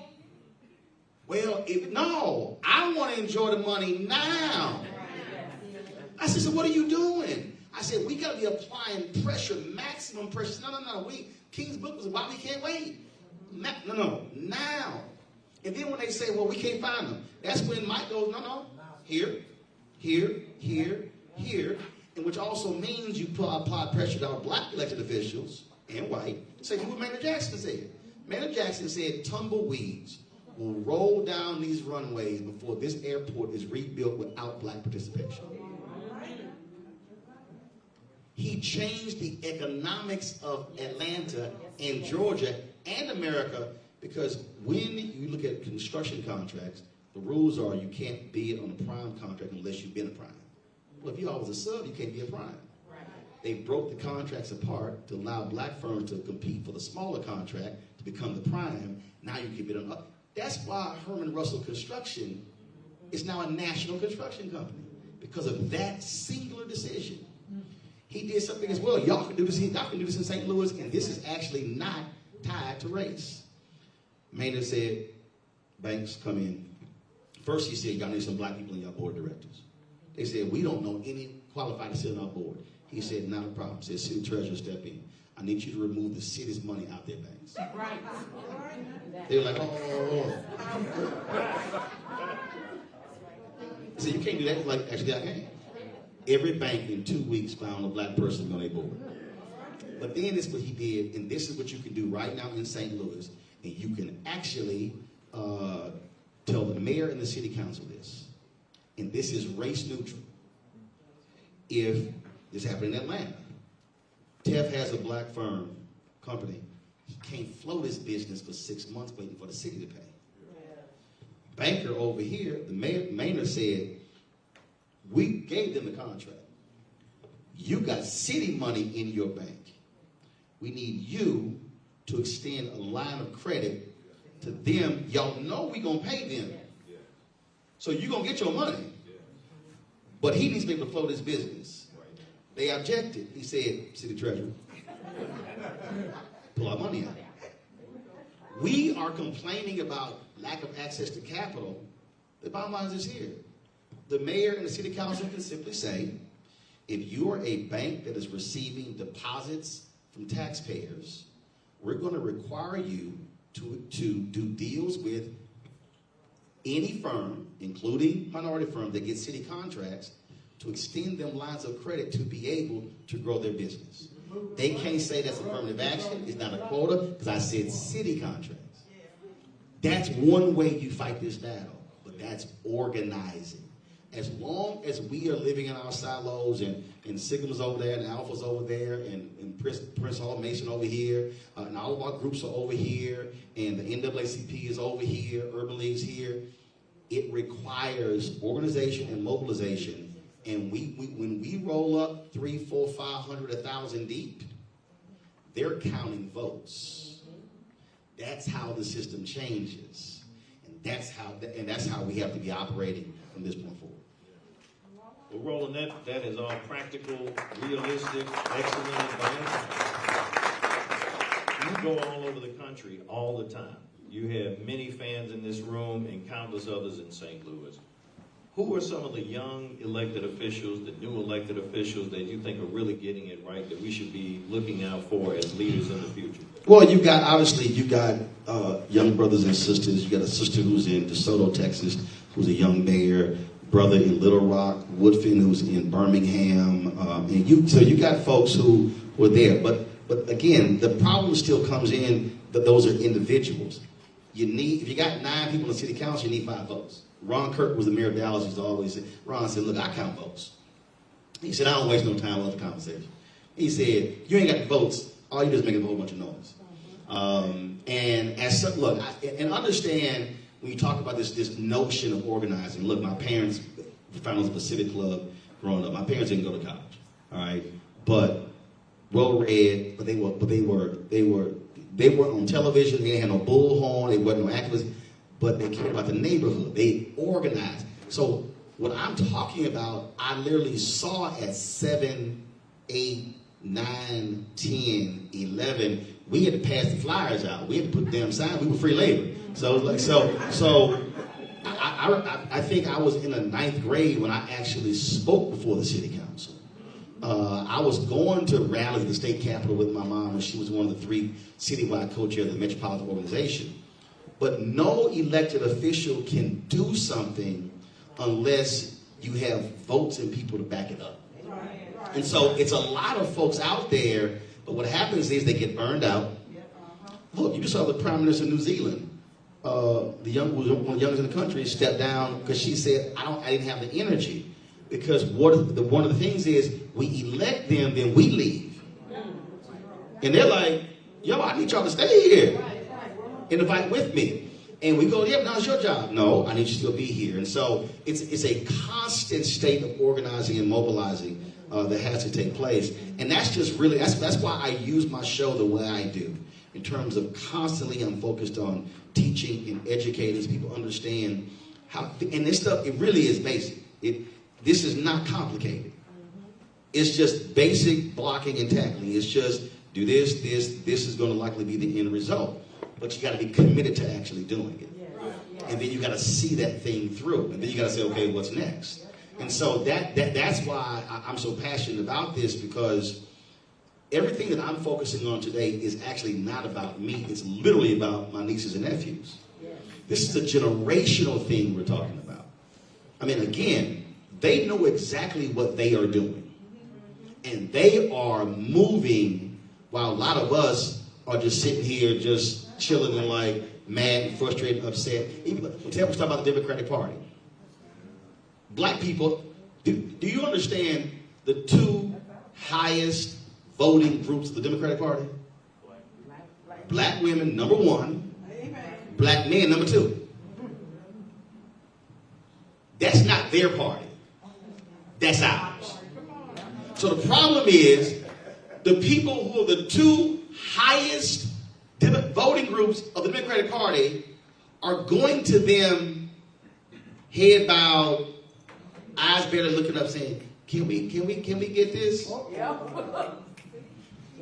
Well, no, I want to enjoy the money now. I said, so what are you doing? I said, we got to be applying pressure, maximum pressure. No. King's book was why we can't wait. No, now. And then when they say, well, we can't find them, that's when Mike goes, no, here, and which also means you apply pressure to our black elected officials and white. Say, what Maynard Jackson said. Maynard Jackson said tumbleweeds will roll down these runways before this airport is rebuilt without black participation. He changed the economics of Atlanta and Georgia and America, because when you look at construction contracts, the rules are you can't bid on a prime contract unless you've been a prime. Well, if you're always a sub, you can't be a prime. Right. They broke the contracts apart to allow black firms to compete for the smaller contract to become the prime. Now you can bid on up. That's why Herman Russell Construction is now a national construction company, because of that singular decision. He did something as well. Y'all can do this. Y'all can do this in St. Louis, and this is actually not tied to race. Maynard said, banks come in. First, he said, y'all need some black people in your board of directors. They said, we don't know any qualified to sit on our board. He said, not a problem. He said, city treasurer, step in. I need you to remove the city's money out their banks. Right. They were like, oh. He said, you can't do that. Like, actually, I can. Every bank in 2 weeks found a black person on their board. But then this is what he did, and this is what you can do right now in St. Louis, and you can actually tell the mayor and the city council this. And this is race neutral. If this happened in Atlanta, Tev has a black firm company. He can't float his business for 6 months waiting for the city to pay. Banker over here, the Maynard said, we gave them the contract. You got city money in your bank. We need you to extend a line of credit to them. Y'all know we're going to pay them. So you're going to get your money. but he needs to be able to float his business. They objected. He said, city treasurer, pull our money out. We are complaining about lack of access to capital. The bottom line is here. The mayor and the city council can simply say, if you are a bank that is receiving deposits from taxpayers, we're going to require you to do deals with any firm, including minority firms that get city contracts, to extend them lines of credit to be able to grow their business. They can't say that's affirmative action. It's not a quota, because I said city contracts. That's one way you fight this battle, but that's organizing. As long as we are living in our silos and Sigma's over there and Alpha's over there and Prince Hall Mason over here, and all of our groups are over here, and the NAACP is over here, Urban League's here, it requires organization and mobilization. And when we roll up 300, 400, 500, 1,000 deep, they're counting votes. That's how the system changes, and that's how we have to be operating from this point forward. Well, Roland, that is all practical, realistic, excellent advice. You go all over the country all the time. You have many fans in this room and countless others in St. Louis. Who are some of the young elected officials, the new elected officials that you think are really getting it right, that we should be looking out for as leaders in the future? Well, you got young brothers and sisters. You got a sister who's in DeSoto, Texas, who's a young mayor, brother in Little Rock, Woodfin, who's in Birmingham, so you got folks who were there. But again, the problem still comes in that those are individuals. If you got 9 people in the city council, you need 5 votes. Ron Kirk was the mayor of Dallas. He used to always say, Ron said, look, I count votes. He said, I don't waste no time with the conversation. He said, you ain't got the votes. All you do is make a whole bunch of noise. And understand when you talk about this notion of organizing. Look, my parents founded the Pacific Club growing up. My parents didn't go to college, all right, but well-read. But they were on television. They didn't have no bullhorn. They wasn't no activists. But they cared about the neighborhood. They organized. So what I'm talking about, I literally saw at 7, 8, 9, 10, 11. We had to pass the flyers out. We had to put damn signs. We were free labor. So I think I was in the 9th grade when I actually spoke before the city council. I was going to rallies at the state capitol with my mom, and she was one of the 3 citywide co-chairs of the Metropolitan Organization. But no elected official can do something unless you have votes and people to back it up. And so it's a lot of folks out there, but what happens is they get burned out. Look, you just saw the Prime Minister of New Zealand, one of the youngest in the country, stepped down because she said, I didn't have the energy. Because one of the things is we elect them, then we leave. And they're like, yo, I need y'all to stay here and to fight with me. And we go, yeah, now it's your job. No, I need you to still be here. And so it's a constant state of organizing and mobilizing that has to take place. And that's just really, that's why I use my show the way I do. In terms of constantly I'm focused on teaching and educating so people understand how, and this stuff, it really is basic. This is not complicated. It's just basic blocking and tackling. It's just do this is going to likely be the end result. But you got to be committed to actually doing it. And then you got to see that thing through. And then you got to say, okay, what's next? And so that's why I'm so passionate about this, because everything that I'm focusing on today is actually not about me. It's literally about my nieces and nephews. This is a generational thing we're talking about. I mean, again, they know exactly what they are doing. And they are moving while a lot of us are just sitting here just chilling and like mad and frustrated and upset. Even let's talk about the Democratic Party. Black people, do you understand the 2 highest voting groups of the Democratic Party? Black women, number 1. Black men, number 2. That's not their party. That's ours. So the problem is the people who are the 2 highest voting groups of the Democratic Party are going to them head bowed, eyes barely looking up saying, can we get this?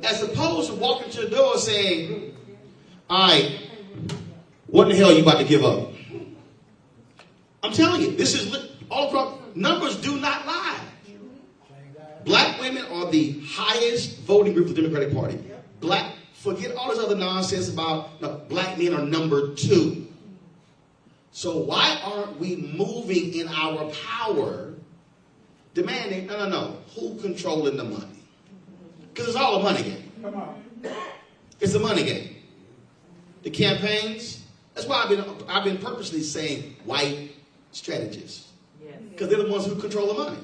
As opposed to walking to the door saying, all right, what the hell are you about to give up? I'm telling you, this is all across. Numbers do not lie. Black women are the highest voting group for the Democratic Party. Forget all this other nonsense about black men are number 2. So why aren't we moving in our power, demanding, no, who controlling the money? Because it's all a money game. Come on. It's a money game. The campaigns, that's why I've been purposely saying white strategists. Because they're the ones who control the money.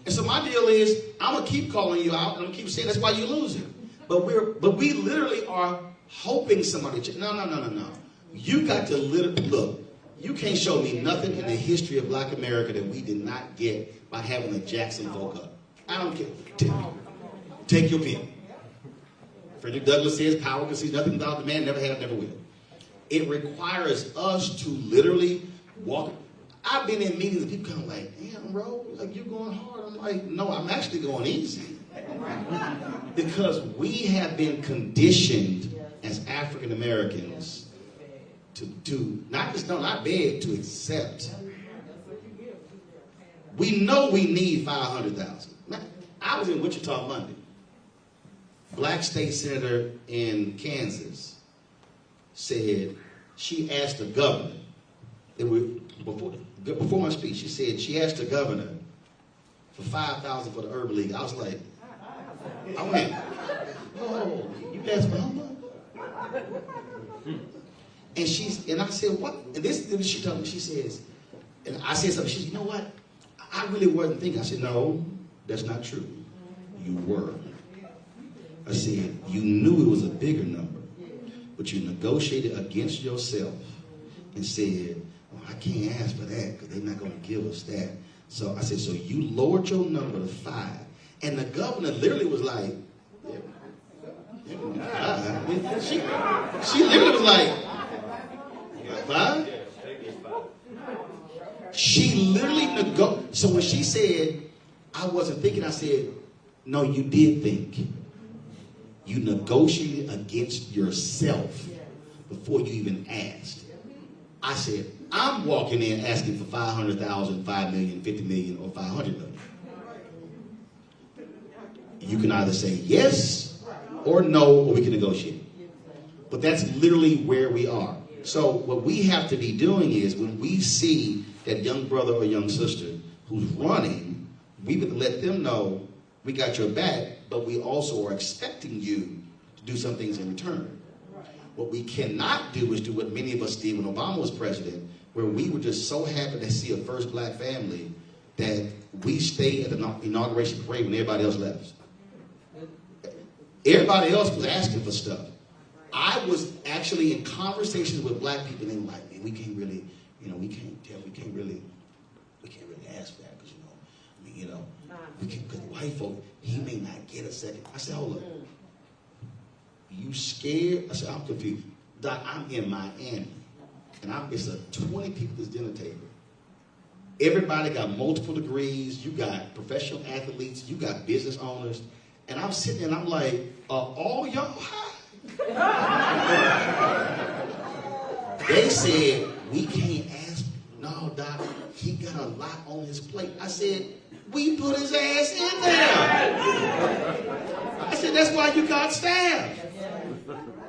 And so my deal is, I'm going to keep calling you out, and I'm going to keep saying that's why you're losing. But we literally are hoping somebody, no. You got to look, you can't show me nothing in the history of black America that we did not get by having a Jackson vote up. I don't care. Take your pick. Frederick Douglass says power can see nothing without the man, never have, never will. It requires us to literally walk. I've been in meetings and people kind of like, damn, bro, like you're going hard. I'm like, no, I'm actually going easy. Because we have been conditioned as African Americans to not beg, to accept. We know we need 500,000. I was in Wichita Monday. Black state senator in Kansas said she asked the governor, before my speech, she asked the governor for 5,000 for the Urban League. I was like, I went, oh, you asked for how much? And I said, what? And this she told me, she says, and I said something, she said, you know what? I really wasn't thinking. I said, no, that's not true. You were. I said, you knew it was a bigger number, but you negotiated against yourself and said, oh, I can't ask for that because they're not going to give us that. So I said, so you lowered your number to 5. And the governor literally was like, she literally was like, 5? She literally negotiated. So when she said, I wasn't thinking, I said, no, you did think. You negotiated against yourself before you even asked. I said, I'm walking in asking for 500,000, 5 million, 50 million, or 500 million. You can either say yes or no, or we can negotiate. But that's literally where we are. So what we have to be doing is when we see that young brother or young sister who's running, we would let them know we got your back, but we also are expecting you to do some things in return. What we cannot do is do what many of us did when Obama was president, where we were just so happy to see a first black family that we stayed at the inauguration parade when everybody else left. Everybody else was asking for stuff. I was actually in conversations with black people, and they were like, man, we can't really, we can't really ask for that, because, we can't, because the white folk, he may not get a second. I said, hold up. You scared? I said, I'm confused. Doc, I'm in Miami, and it's a 20 people at this dinner table. Everybody got multiple degrees. You got professional athletes. You got business owners. And I'm sitting there, and I'm like, all y'all high? They said, we can't ask. No, Doc, he got a lot on his plate. I said, we put his ass in there. I said, that's why you got staff.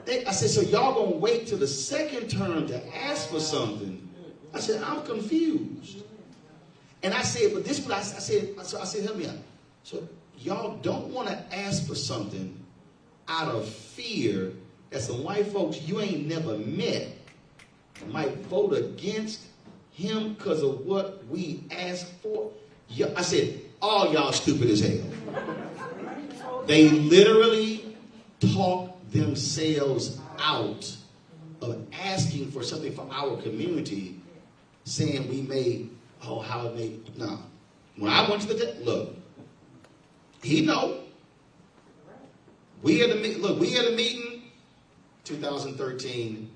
I said, so y'all going to wait till the second term to ask for something? I said, I'm confused. And I said, but this is what I said, help me out. So y'all don't want to ask for something out of fear that some white folks you ain't never met might vote against him because of what we asked for. I said, all y'all stupid as hell. They literally talk themselves out of asking for something from our community, saying we made, how it made. No. When I went to the look, he know. We had a meeting, 2013,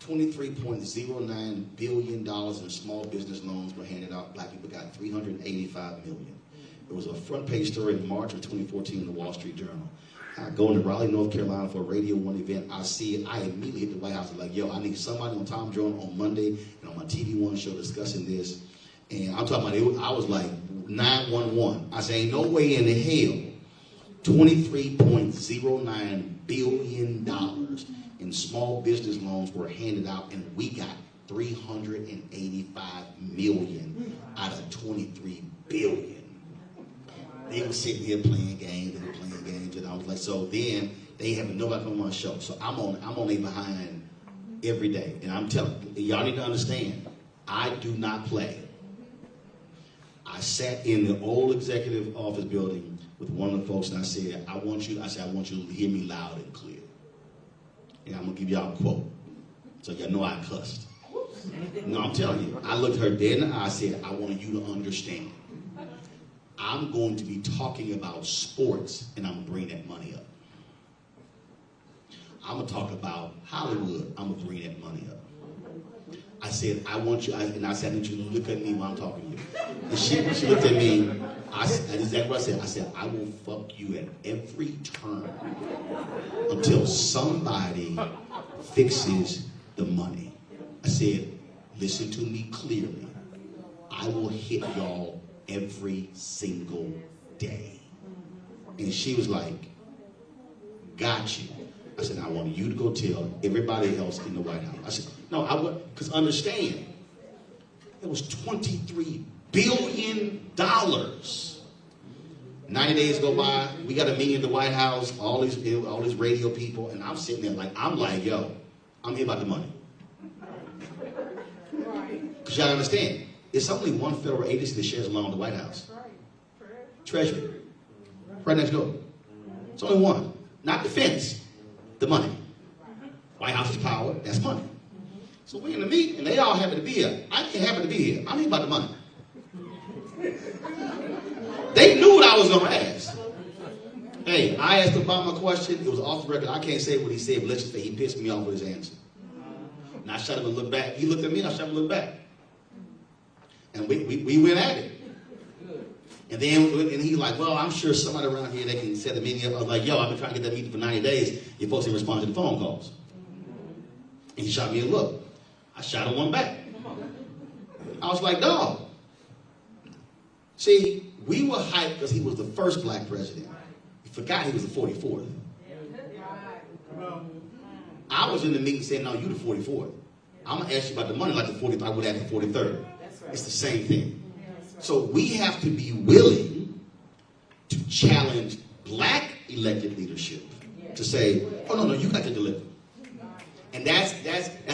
$23.09 billion in small business loans were handed out. Black people got $385 million. It was a front page story in March of 2014 in the Wall Street Journal. I go into Raleigh, North Carolina for a Radio 1 event. I see it. I immediately hit the White House. I'm like, yo, I need somebody on Tom Jones on Monday and on my TV One show discussing this. And I'm talking about it. I was like 911. I said, ain't no way in the hell $23.09 billion in small business loans were handed out, and we got $385 million out of $23 billion. They were sitting here playing games, and I was like, so then they haven't nobody come on my show. So I'm on their behind every day. And I'm telling y'all need to understand, I do not play. I sat in the old executive office building with one of the folks, and I said, I want you to hear me loud and clear. And I'm gonna give y'all a quote. So y'all know I cussed. No, I'm telling you, I looked her dead in the eye, I said, I want you to understand. I'm going to be talking about sports, and I'm going to bring that money up. I'm going to talk about Hollywood. I'm going to bring that money up. I said, I want you, and I said, I need you to look at me while I'm talking to you. And she looked at me. That's exactly what I said. I said, I will fuck you at every turn until somebody fixes the money. I said, listen to me clearly. I will hit y'all every single day. And she was like, got you. I said, I want you to go tell everybody else in the White House. I said, no, I would, because understand, it was $23 billion. 90 days go by, we got a meeting in the White House, all these radio people, and I'm sitting there I'm like, yo, I'm here about the money. Because y'all understand, it's only one federal agency that shares along the White House. Treasury. Right next door. It's only one. Not defense. The money. White House is power. That's money. So we're in the meeting, and they all happen to be here. I ain't happen to be here. I'm here about the money. They knew what I was going to ask. Hey, I asked Obama a question. It was off the record. I can't say what he said, but let's just say he pissed me off with his answer. And I shut him and looked back. He looked at me, and I shut him and looked back. And we went at it. And then he's like, well, I'm sure somebody around here that can set a meeting up. I was like, yo, I've been trying to get that meeting for 90 days. You're supposed to respond to the phone calls. And he shot me a look. I shot him one back. I was like, dog. See, we were hyped because he was the first black president. We forgot he was the 44th. I was in the meeting saying, no, you the 44th. I'm going to ask you about the money like the 43rd. I would have the 43rd. It's the same thing. So we have to be willing to challenge black elected leadership to say, oh, no, you got to deliver. And that's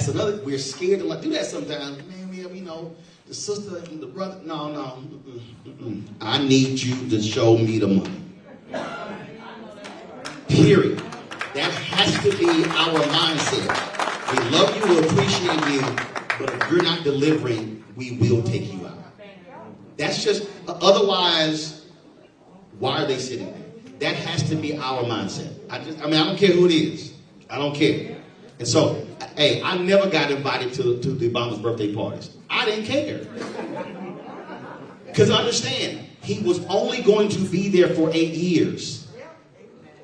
another, we're scared to do that sometimes. Man, we have, the sister and the brother. No. I need you to show me the money. Period. That has to be our mindset. We love you, we appreciate you, but if you're not delivering, we will take you out. That's just, otherwise, why are they sitting there? That has to be our mindset. I don't care who it is. I don't care. And so, hey, I never got invited to the Obama's birthday parties. I didn't care. Because understand, he was only going to be there for 8 years.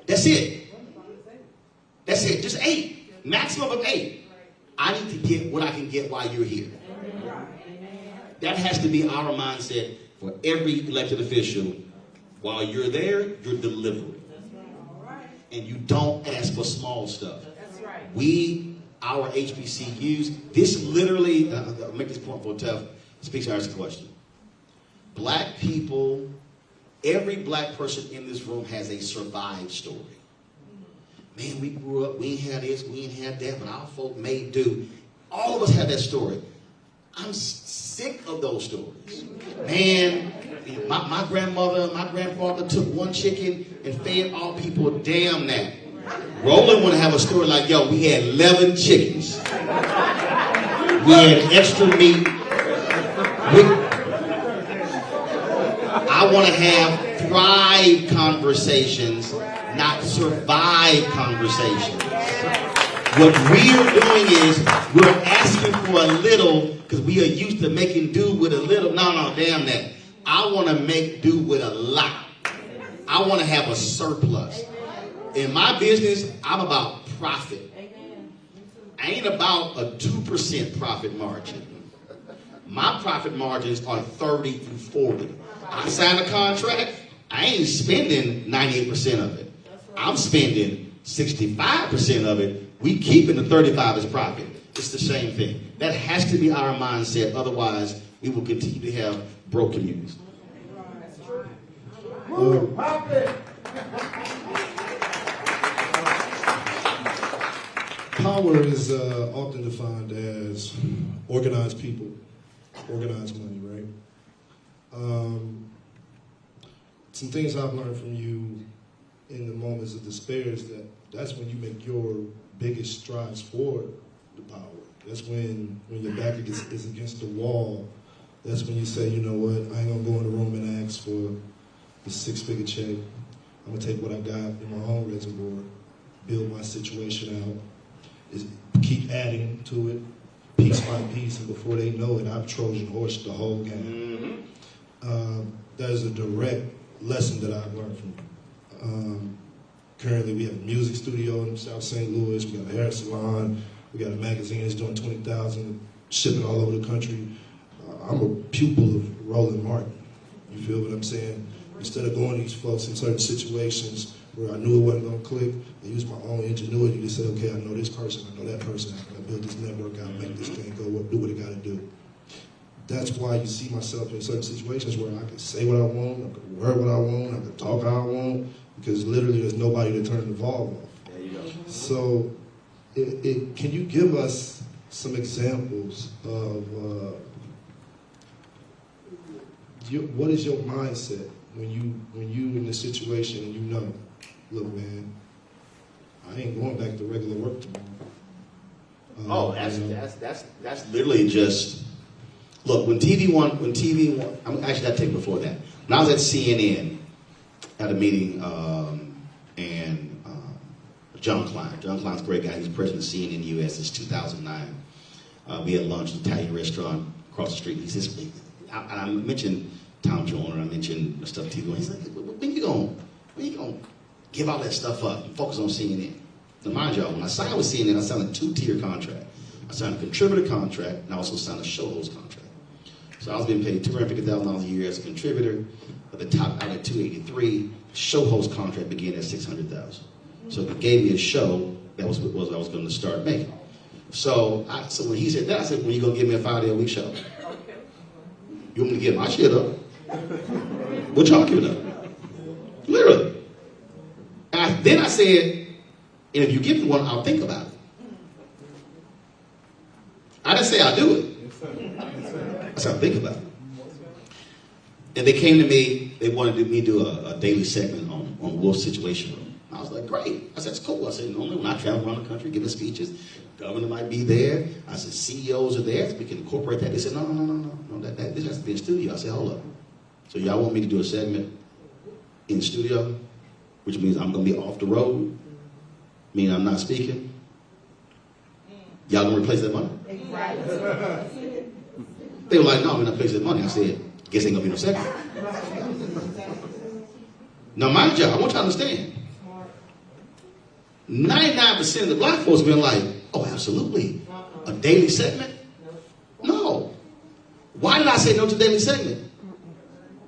That's it. That's it. Just 8. Maximum of 8. I need to get what I can get while you're here. That has to be our mindset for every elected official. While you're there, you're delivering. And you don't ask for small stuff. Our HBCUs, this literally, I'll make this point for tough, speaks to our question. Black people, every black person in this room has a survived story. Man, we grew up, we ain't had this, we ain't had that, but our folk made do. All of us have that story. I'm sick of those stories. Man, my grandmother, my grandfather took one chicken and fed all people. Damn that. Roland want to have a story like, yo, we had 11 chickens. We had extra meat. I want to have thrive conversations, not survive conversations. What we're doing is we're asking for a little because we are used to making do with a little. No, damn that. I want to make do with a lot. I want to have a surplus. In my business, I'm about profit. I ain't about a 2% profit margin. My profit margins are 30 through 40. I sign a contract, I ain't spending 98% of it. I'm spending 65% of it. We keeping the 35 as profit. It's the same thing. That has to be our mindset. Otherwise, we will continue to have broke communities. Power is often defined as organized people, organized money, right? Some things I've learned from you in the moments of despair is that that's when you make your biggest strides forward the power. That's when your back is against the wall. That's when you say, you know what, I ain't gonna go in the room and ask for the 6-figure check. I'm gonna take what I got in my own reservoir, build my situation out, keep adding to it, piece by piece, and before they know it, I've Trojan horsed the whole game. That is a direct lesson that I've learned from you. Currently, we have a music studio in South St. Louis. We got a hair salon. We got a magazine that's doing 20,000, shipping all over the country. I'm a pupil of Roland Martin. You feel what I'm saying? Instead of going to these folks in certain situations where I knew it wasn't going to click, I used my own ingenuity to say, okay, I know this person, I know that person. I can build this network out, make this thing go, do what it got to do. That's why you see myself in certain situations where I can say what I want, I can wear what I want, I can talk how I want, because literally there's nobody to turn the valve off. There you go. So, can you give us some examples of what is your mindset when you in this situation and you know, look, man, I ain't going back to regular work tomorrow. That's literally just. Look, when TV One, I'm actually got to take before that. When I was at CNN at a meeting, and John Klein's a great guy. He's president of CNN US since 2009. We had lunch at an Italian restaurant across the street. He says, I mentioned Tom Joyner, I mentioned the stuff TV One. He's like, when you gonna give all that stuff up and focus on CNN? Now, mind y'all, when I signed with CNN, I signed a 2-tier contract. I signed a contributor contract, and I also signed a show host contract. So I was being paid $250,000 a year as a contributor, but the top out at $283,000. Show host contract began at $600,000. So it gave me a show that was what I was going to start making. So when he said that, I said, "When you gonna give me a 5-day-a-week show? You want me to get my shit up? What y'all giving up? Literally." And then I said, "And if you give me one, I'll think about it." I didn't say I'll do it. I said, I'll think about it. And they came to me, they wanted me to do a daily segment on Wolf's Situation Room. I was like, great. I said, it's cool. I said, normally when I travel around the country giving speeches, governor might be there. I said, CEOs are there. We can incorporate that. They said, no. This has to be in studio. I said, hold up. So y'all want me to do a segment in studio, which means I'm going to be off the road, meaning I'm not speaking? Y'all going to replace that money? They were like, no, we're not replacing that money. I said, guess ain't going to be no segment. Now, mind you, I want you to understand, 99% of the black folks been like, oh, absolutely. A daily segment? No. Why did I say no to daily segment?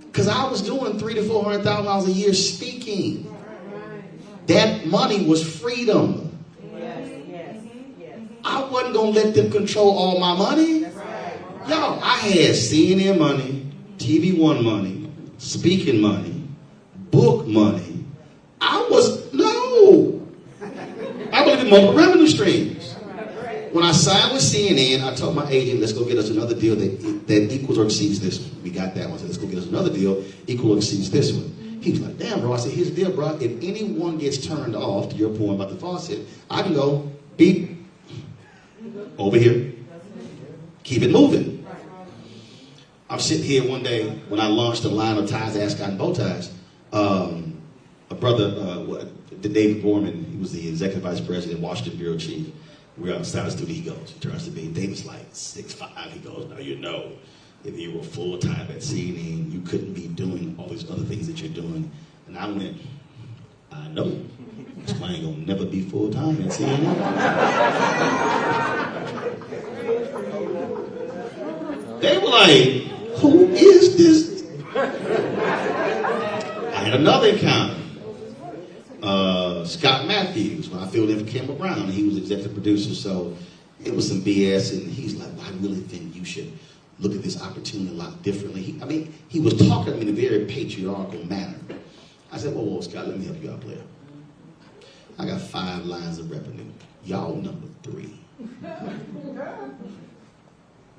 Because I was doing $300,000 to $400,000 a year speaking. That money was freedom. I wasn't going to let them control all my money. Yo, I had CNN money, TV One money, speaking money, book money. I believe in multiple revenue streams. When I signed with CNN, I told my agent, let's go get us another deal that equals or exceeds this one. We got that one. I said, let's go get us another deal equal or exceeds this one. He was like, damn, bro. I said, here's the deal, bro. If anyone gets turned off, to your point about the faucet, I can go, beep, over here. Keep it moving. I'm sitting here one day when I launched a line of ties, ascot, and bow ties. A brother, David Borman, he was the executive vice president, Washington bureau chief. We're outside the studio. He goes, he turns to me. David's like 6'5". He goes, now you know, if you were full time at CNN, you couldn't be doing all these other things that you're doing. And I went, I know. So I ain't gonna never be full time at CNN. They were like, who is this? I had another encounter. Scott Matthews, when I filled in for Campbell Brown, he was executive producer, so it was some BS, and he's like, well, I really think you should look at this opportunity a lot differently. He was talking to me in a very patriarchal manner. I said, whoa, Scott, let me help you out, player. I got 5 lines of revenue. Y'all number 3.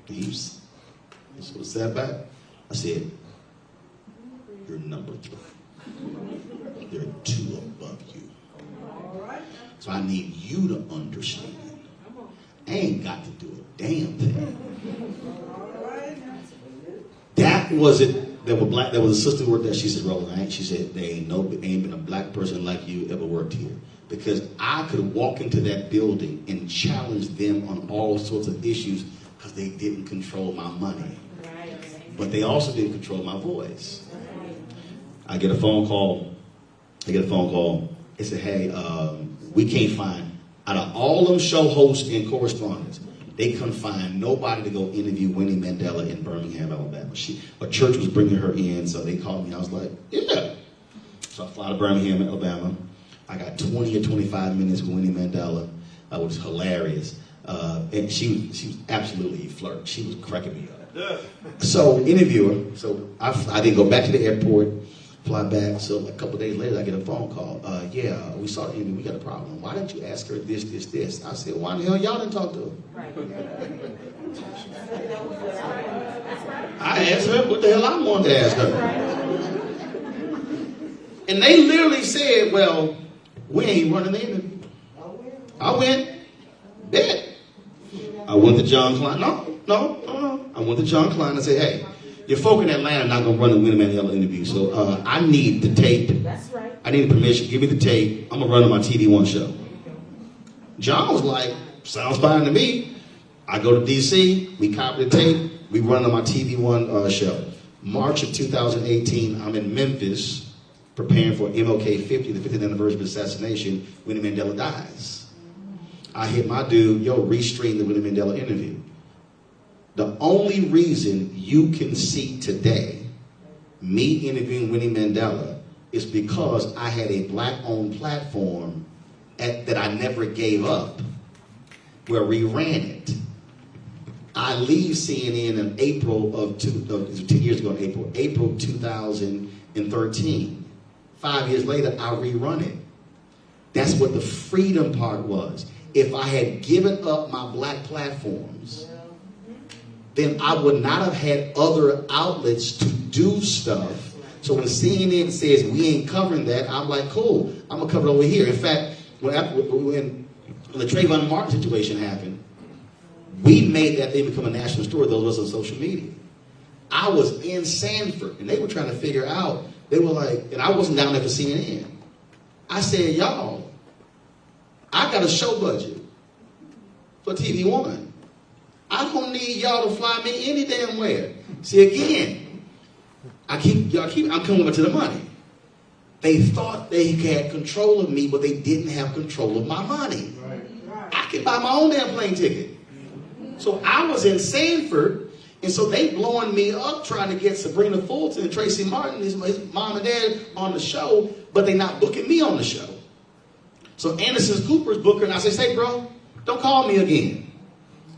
He's sort of sat back. I said, you're number 3. There are 2 above you. So I need you to understand. I ain't got to do a damn thing. That was it. There was a sister who worked there. She said, Roland, she said, there ain't been a black person like you ever worked here. Because I could walk into that building and challenge them on all sorts of issues because they didn't control my money. But they also didn't control my voice. I get a phone call. It said, hey, we can't find, out of all them show hosts and correspondents, they couldn't find nobody to go interview Winnie Mandela in Birmingham, Alabama. A church was bringing her in, so they called me. I was like, yeah. So I fly to Birmingham, Alabama. I got 20 or 25 minutes with Winnie Mandela, which was hilarious. And she was absolutely a flirt. She was cracking me up. So interview her. So I didn't go back to the airport, fly back. So a couple of days later, I get a phone call. Yeah, we saw the interview. We got a problem. Why didn't you ask her this? I said, why the hell y'all didn't talk to her? I asked her, what the hell I wanted to ask her? And they literally said, well, we ain't running the interview. I went, bet. I went to John Klein. No. I went to John Klein and said, hey, your folk in Atlanta are not going to run the Winnie Mandela interview, so I need the tape. That's right. I need permission. Give me the tape. I'm going to run on my TV One show. John was like, sounds fine to me. I go to D.C., we copy the tape, we run on my TV One show. March of 2018, I'm in Memphis preparing for MLK 50, the 50th anniversary of his assassination. Winnie Mandela dies. I hit my dude, restream the Winnie Mandela interview. The only reason you can see today me interviewing Winnie Mandela is because I had a black-owned platform that I never gave up, where we ran it. I leave CNN in April of 2 years ago in April 2013. 5 years later, I rerun it. That's what the freedom part was. If I had given up my black platforms, then I would not have had other outlets to do stuff. So when CNN says we ain't covering that, I'm like, cool, I'm going to cover it over here. In fact, when the Trayvon Martin situation happened, we made that thing become a national story, those of us on social media. I was in Sanford, and they were trying to figure out, they were like, and I wasn't down there for CNN. I said, y'all, I got a show budget for TV One. I don't need y'all to fly me any damn where. See, again, I'm coming back to the money. They thought they had control of me, but they didn't have control of my money. Right. I could buy my own damn plane ticket. So I was in Sanford, and so they blowing me up trying to get Sabrina Fulton and Tracy Martin, his mom and dad, on the show, but they not booking me on the show. So Anderson Cooper's booker, and I said, hey, bro, don't call me again.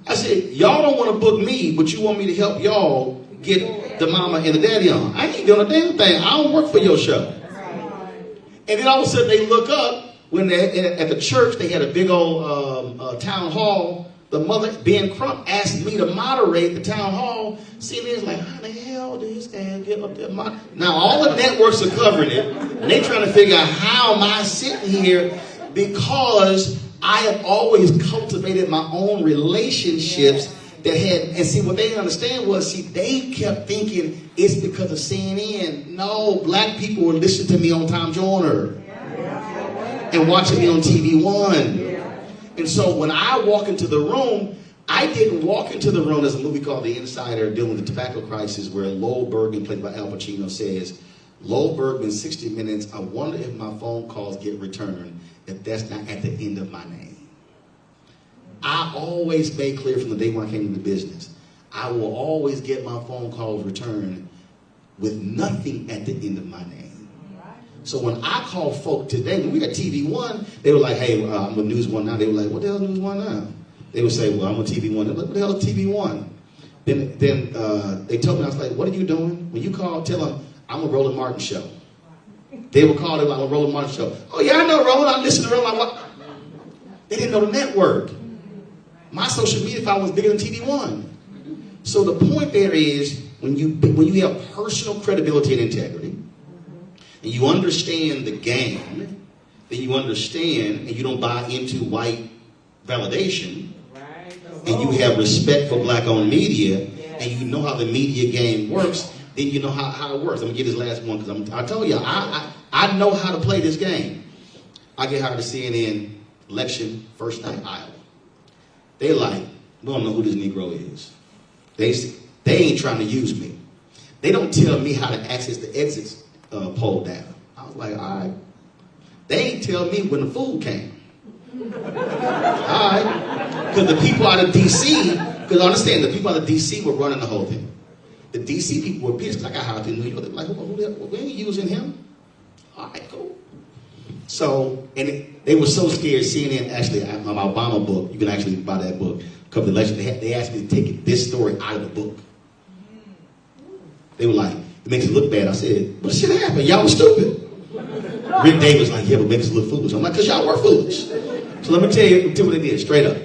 I said, y'all don't want to book me, but you want me to help y'all get the mama and the daddy on. I ain't doing a damn thing. I don't work for your show. And then all of a sudden they look up when at the church they had a big old town hall. The mother, Ben Crump, asked me to moderate the town hall. CNN's like, how the hell did this guy get up there? Now all the networks are covering it, and they trying to figure out how am I sitting here, because I have always cultivated my own relationships that had, and see, what they didn't understand was, they kept thinking it's because of CNN. No, black people were listening to me on Tom Joyner and watching me on TV One. And so when I walk into the room, I didn't walk into the room. There's a movie called The Insider dealing with the tobacco crisis where Lowell Bergman, played by Al Pacino, says, Lowell Bergman, 60 Minutes, I wonder if my phone calls get returned if that's not at the end of my name. I always made clear from the day when I came into business, I will always get my phone calls returned with nothing at the end of my name. So when I call folk today, when we got TV One, they were like, hey, I'm with News One now. They were like, what the hell is News One now? They would say, well, I'm on TV One. They're like, what the hell is TV One? Then they told me, I was like, what are you doing? When you call, tell them, I'm a Roland Martin show. They would call, they were like, I'm a Roland Martin show. Oh, yeah, I know Roland. I listen to Roland. Like, what? They didn't know the network. My social media file was bigger than TV One. So the point there is, when you have personal credibility and integrity, and you understand the game, then you understand and you don't buy into white validation, and you have respect for black-owned media, and you know how the media game works, then you know how it works. I'm going to get this last one because I told you, I know how to play this game. I get hired to CNN, election, first night, Iowa. They like, we don't know who this Negro is. They ain't trying to use me. They don't tell me how to access the exits poll data. I was like, all right. They ain't tell me when the food came. All right. Because the people out of D.C., because understand, the people out of D.C. were running the whole thing. The D.C. people were pissed because I got hired in New York. They were like, we ain't using him. All right, cool. So, and they were so scared. CNN actually, my Obama book, you can actually buy that book, cover the election. They asked me to take this story out of the book. They were like, it makes it look bad. I said, what shit happened? Y'all were stupid. Rick Davis like, yeah, but it makes us look foolish. I'm like, because y'all were foolish. So let me tell you what they did, straight up.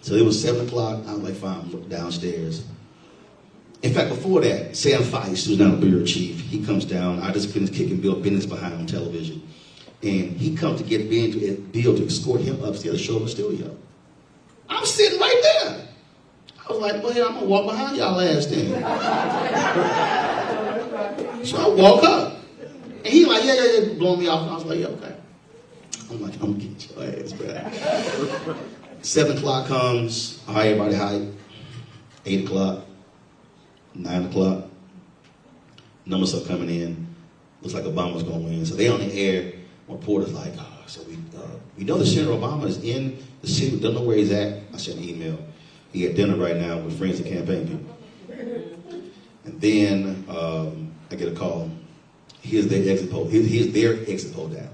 So it was 7 o'clock. I was like, fine, look downstairs. In fact, before that, Sam Feist, who's now the bureau chief, he comes down. I just finished kicking Bill Bennett's behind on television. And he comes to get Bill to escort him upstairs to show him the studio. I'm sitting right there. I was like, well, I'm going to walk behind y'all ass then. So I walk up. And he like, yeah, blowing me off. And I was like, yeah, okay. I'm like, I'm going to get your ass back. 7 o'clock comes. All right, everybody hype. 8 o'clock. 9 o'clock. Numbers are coming in. Looks like Obama's going to win. So they on the air. Reporter's like, so we know that Senator Obama is in the city. We don't know where he's at. I sent an email. He at dinner right now with friends and campaign people. And then I get a call. Here's their exit poll. Here's their exit poll data.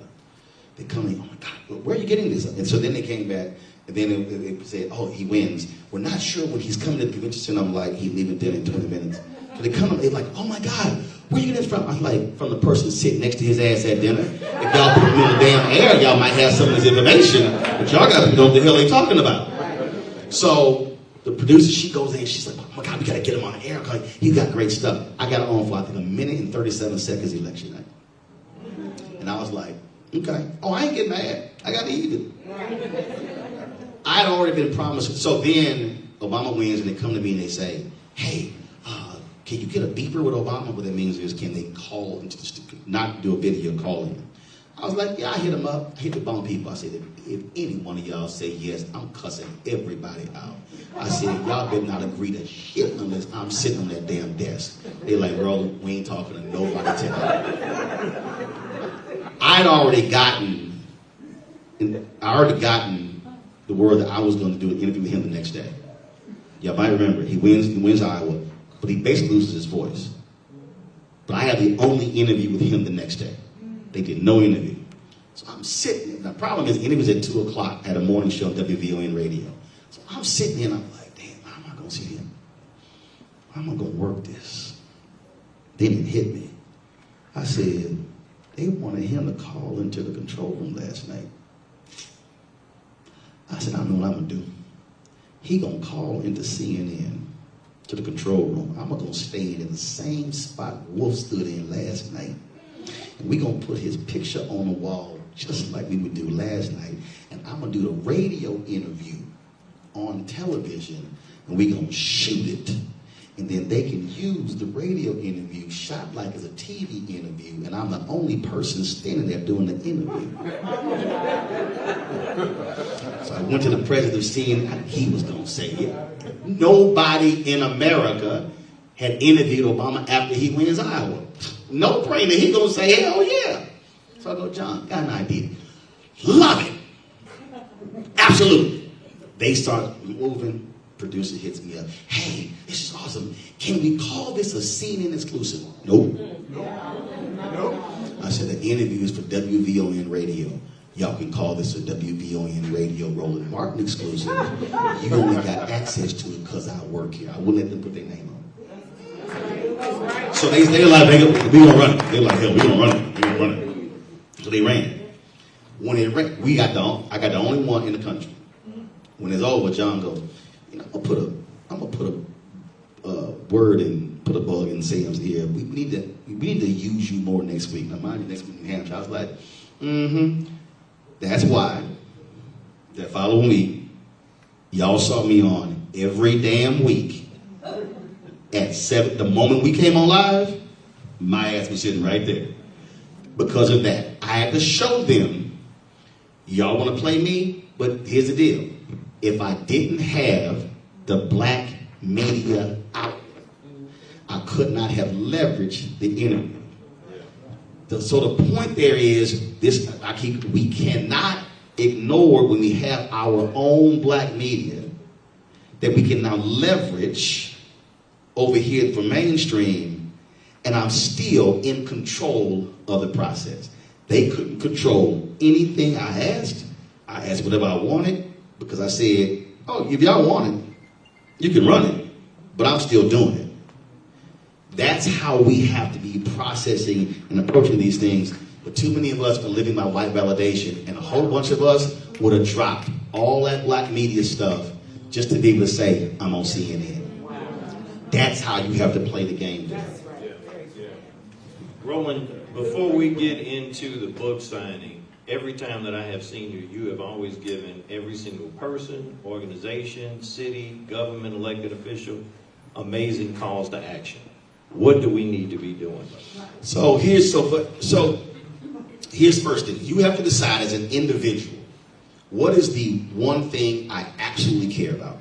They come in, oh my God, where are you getting this? And so then they came back, and then they said, oh, he wins. We're not sure when he's coming to the convention center. I'm like, he's leaving dinner in 20 minutes. So they come up, they're like, oh my God, where are you getting this from? I'm like, from the person sitting next to his ass at dinner. If y'all put him in the damn air, y'all might have some of this information, but y'all got to know what the hell they talking about. So the producer, she goes in, she's like, oh my God, we got to get him on the air because he got great stuff. I got it on for, I think, 1 minute and 37 seconds election night. And I was like, okay. Oh, I ain't getting mad. I got to eat it. I had already been promised. So then Obama wins, and they come to me and they say, hey, can you get a beeper with Obama? What that means is, can they call, not do a video, call him? I was like, yeah, I hit him up. I hit the Obama people. I said, if any one of y'all say yes, I'm cussing everybody out. I said, y'all better not agree to shit unless I'm sitting on that damn desk. They're like, Roland, we ain't talking to nobody tonight. I'd already gotten the word that I was going to do an interview with him the next day. Y'all might remember, he wins Iowa, but he basically loses his voice. But I had the only interview with him the next day. They did no interview. So I'm sitting there. The problem is, the interview was at 2 o'clock at a morning show on WVON radio. So I'm sitting there and I'm like, damn, how am I going to see him? How am I going to work this? Then it hit me. I said, they wanted him to call into the control room last night. I said, I know what I'm going to do. He going to call into CNN to the control room. I'm going to stay in the same spot Wolf stood in last night. And we're going to put his picture on the wall just like we would do last night. And I'm going to do the radio interview on television. And we're going to shoot it. And then they can use the radio interview shot like it's a TV interview, and I'm the only person standing there doing the interview. So I went to the president seeing he was going to say it. Nobody in America had interviewed Obama after he wins Iowa. No brainer. He going to say, hell yeah. So I go, John, got an idea. Love it. Absolutely. They start moving. Producer hits me up. Hey, this is awesome. Can we call this a CNN exclusive? Nope. I said the interview is for WVON radio. Y'all can call this a WVON radio Roland Martin exclusive. You only got access to it because I work here. I wouldn't let them put their name on it. So they're like, we gonna run it. They're like, hell, we gonna run it. We gonna run it. So they ran. When it ran, I got the only one in the country. When it's over, John goes, I'm gonna put a word and put a bug in Sam's ear. We need to use you more next week. Now, mind you, next week in Hampshire, I was like, That's why that following week, y'all saw me on every damn week at 7. The moment we came on live, my ass was sitting right there. Because of that, I had to show them, y'all want to play me, but here's the deal. If I didn't have the black media outlet, I could not have leveraged the interview. So the point there is, we cannot ignore when we have our own black media that we can now leverage over here for mainstream, and I'm still in control of the process. They couldn't control anything I asked. I asked whatever I wanted because I said, oh, if y'all want it, you can run it, but I'm still doing it. That's how we have to be processing and approaching these things. But too many of us are living by white validation, and a whole bunch of us would have dropped all that black media stuff just to be able to say, I'm on CNN. Wow. That's how you have to play the game. Yeah. Roland, before we get into the book signing, every time that I have seen you, you have always given every single person, organization, city, government, elected official, amazing calls to action. What do we need to be doing? So here's first thing. You have to decide as an individual, what is the one thing I absolutely care about?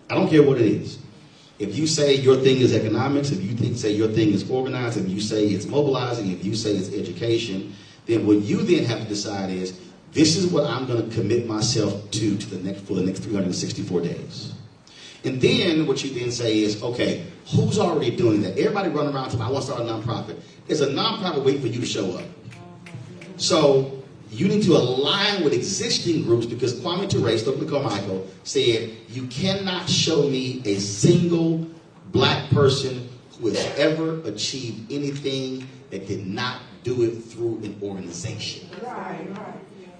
I don't care what it is. If you say your thing is economics, if you say your thing is organized, if you say it's mobilizing, if you say it's education, then what you then have to decide is, this is what I'm going to commit myself to for the next 364 days. And then what you then say is, okay, who's already doing that? Everybody running around talking, I want to start a nonprofit. There's a nonprofit waiting for you to show up. So you need to align with existing groups, because Kwame Ture, Stokely Carmichael, said, you cannot show me a single black person who has ever achieved anything that did not do it through an organization.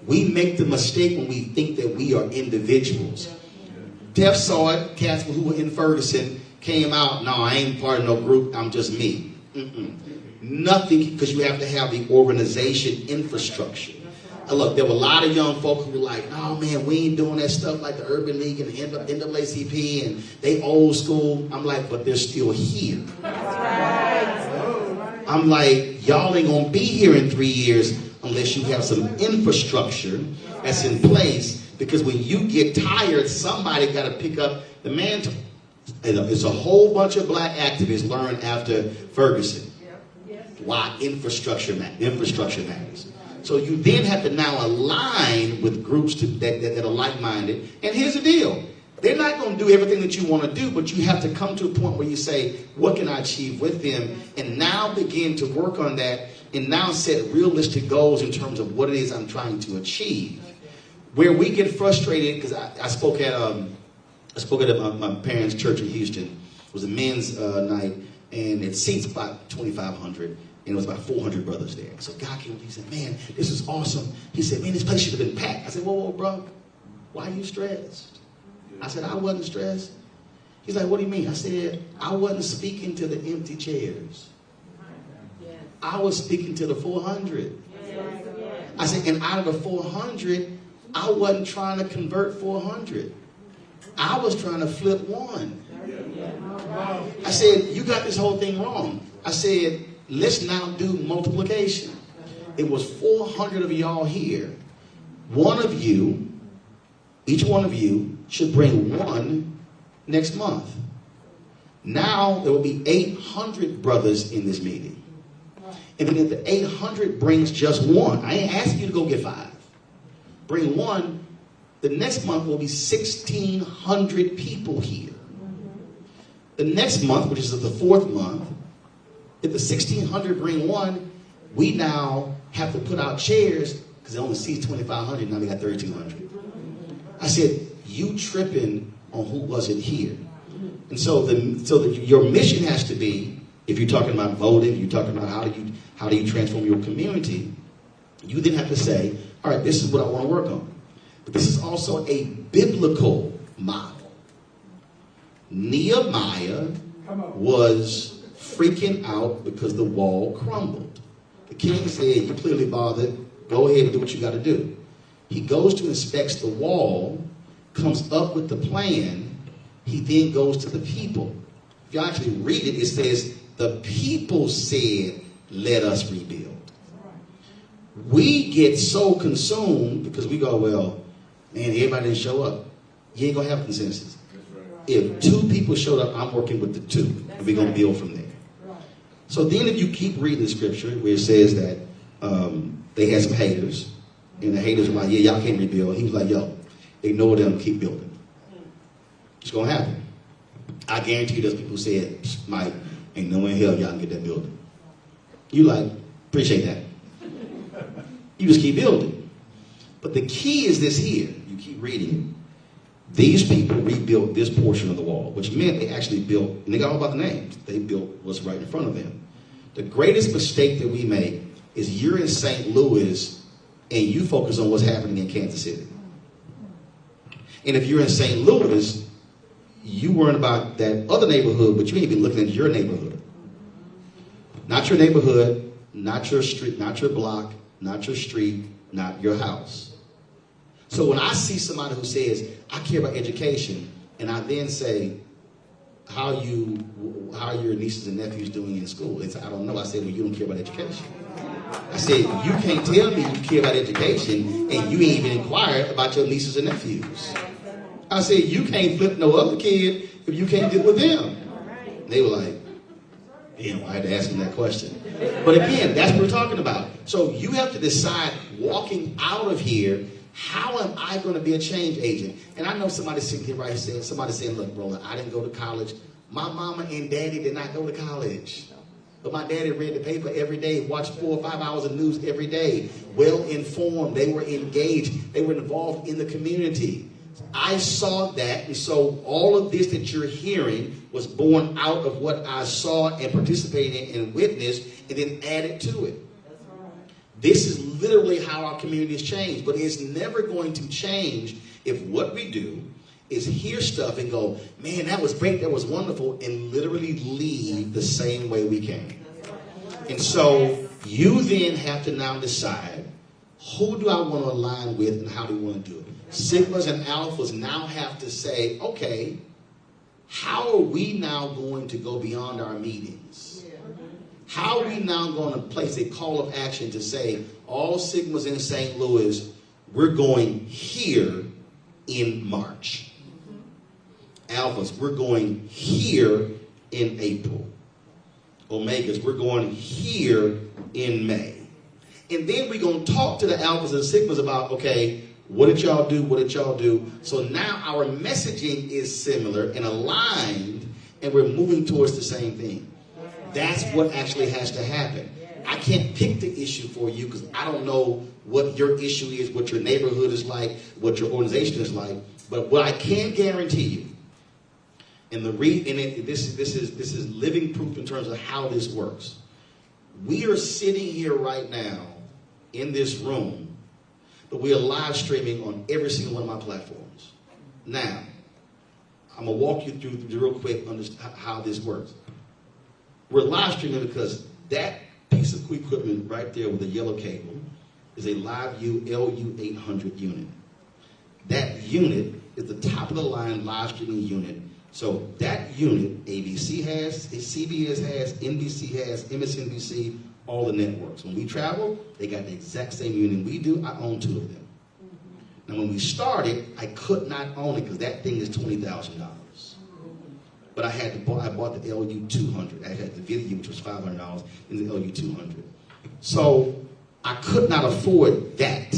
We make the mistake when we think that we are individuals. Def saw it, cats who were in Ferguson came out, no, I ain't part of no group, I'm just me. Nothing, because you have to have the organization infrastructure. Look, there were a lot of young folk who were like, oh man, we ain't doing that stuff like the Urban League and the NAACP, and they old school. I'm like, but they're still here. I'm like, y'all ain't gonna be here in 3 years unless you have some infrastructure that's in place, because when you get tired, somebody got to pick up the mantle. It's a whole bunch of black activists learned after Ferguson why infrastructure matters. So you then have to now align with groups that are like-minded. And here's the deal. They're not going to do everything that you want to do, but you have to come to a point where you say, what can I achieve with them? And now begin to work on that, and now set realistic goals in terms of what it is I'm trying to achieve. Where we get frustrated, because I spoke at my parents' church in Houston. It was a men's night, and it seats about 2,500, and it was about 400 brothers there. So God came, he said, man, this is awesome. He said, man, this place should have been packed. I said, whoa, bro, why are you stressed? I said, I wasn't stressed. He's like, what do you mean? I said, I wasn't speaking to the empty chairs. I was speaking to the 400. I said, and out of the 400, I wasn't trying to convert 400. I was trying to flip one. I said, you got this whole thing wrong. I said, let's now do multiplication. It was 400 of y'all here. One of you, each one of you, should bring one next month. Now there will be 800 brothers in this meeting. And then if the 800 brings just one, I ain't asking you to go get 5. Bring one, the next month will be 1,600 people here. The next month, which is the 4th month, if the 1,600 bring one, we now have to put out chairs because it only seats 2,500, now we got 3,200. I said, you tripping on who wasn't here. And so your mission has to be, if you're talking about voting, you're talking about how do you transform your community, you then have to say, all right, this is what I want to work on. But this is also a biblical model. Nehemiah was freaking out because the wall crumbled. The king said, you clearly bothered, go ahead and do what you got to do. He goes to inspect the wall, comes up with the plan. He then goes to the people. If you actually read it, it says, the people said, let us rebuild. We get so consumed because we go, well, man, everybody didn't show up. You ain't going to have consensus. If 2 people showed up, I'm working with the 2, and we're going to build from there. So then if you keep reading the scripture where it says that they had some haters, and the haters were like, yeah, y'all can't rebuild. He was like, yo, ignore them, keep building. It's going to happen. I guarantee you there's people who said, Mike, ain't no way in hell y'all can get that building. You like, appreciate that. You just keep building. But the key is this here. You keep reading. These people rebuilt this portion of the wall, which meant they actually built, and they got all about the names. They built what's right in front of them. The greatest mistake that we make is you're in St. Louis and you focus on what's happening in Kansas City. And if you're in St. Louis, you worrying about that other neighborhood, but you ain't been looking at your neighborhood. Not your neighborhood, not your street, not your block, not your street, not your house. So when I see somebody who says, I care about education, and I then say, how are your nieces and nephews doing in school? It's, I don't know. I said, well, you don't care about education. I said, you can't tell me you care about education, and you ain't even inquired about your nieces and nephews. I said, you can't flip no other kid if you can't deal with them. They were like, damn, I had to ask them that question. But again, that's what we're talking about. So you have to decide, walking out of here, how am I going to be a change agent? And I know somebody sitting here right saying, somebody saying, look, Roland, I didn't go to college. My mama and daddy did not go to college. But my daddy read the paper every day, watched 4 or 5 hours of news every day, well informed. They were engaged. They were involved in the community. I saw that, and so all of this that you're hearing was born out of what I saw and participated in and witnessed, and then added to it. This is literally how our community has changed, but it's never going to change if what we do is hear stuff and go, man, that was great, that was wonderful, and literally leave the same way we came. And so you then have to now decide, who do I want to align with and how do we want to do it? Sigmas and alphas now have to say, okay, how are we now going to go beyond our meetings? How are we now going to place a call of action to say, all Sigmas in St. Louis, we're going here in March. Alphas, we're going here in April. Omegas, we're going here in May. And then we're going to talk to the alphas and sigmas about, okay, what did y'all do? What did y'all do? So now our messaging is similar and aligned, and we're moving towards the same thing. That's what actually has to happen. I can't pick the issue for you because I don't know what your issue is, what your neighborhood is like, what your organization is like. But what I can guarantee you, and this is living proof in terms of how this works. We are sitting here right now in this room, but we are live streaming on every single one of my platforms. Now, I'm going to walk you through real quick how this works. We're live streaming because that piece of equipment right there with the yellow cable is a LiveU LU800 unit. That unit is the top of the line live streaming unit So that unit, ABC has, CBS has, NBC has, MSNBC, all the networks. When we travel, they got the exact same unit we do. I own 2 of them. Now, when we started, I could not own it because that thing is $20,000. But I bought the LU200. I had the video, which was $500, and the LU200. So I could not afford that.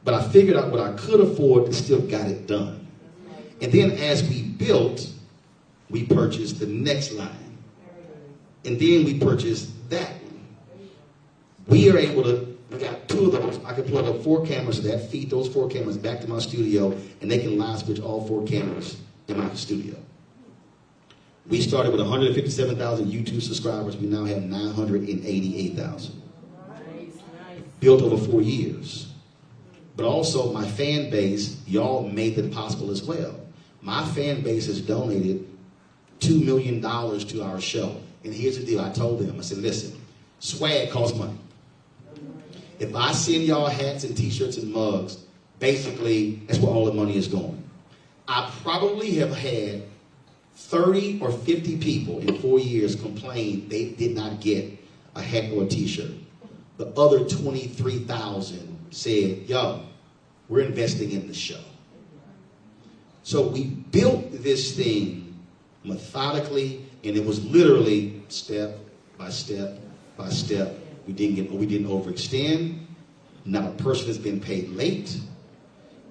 But I figured out what I could afford and still got it done. And then as we built, we purchased the next line. And then we purchased that one. We are able to, we got 2 of those. I can plug up 4 cameras to that, feed those 4 cameras back to my studio, and they can live switch all 4 cameras in my studio. We started with 157,000 YouTube subscribers. We now have 988,000. Built over 4 years. But also my fan base, y'all made that possible as well. My fan base has donated $2 million to our show. And here's the deal. I told them, I said, listen, swag costs money. If I send y'all hats and t-shirts and mugs, basically that's where all the money is going. I probably have had 30 or 50 people in 4 years complain they did not get a hat or a t-shirt. The other 23,000 said, yo, we're investing in the show. So we built this thing methodically, and it was literally step by step by step. We didn't overextend. Not a person has been paid late.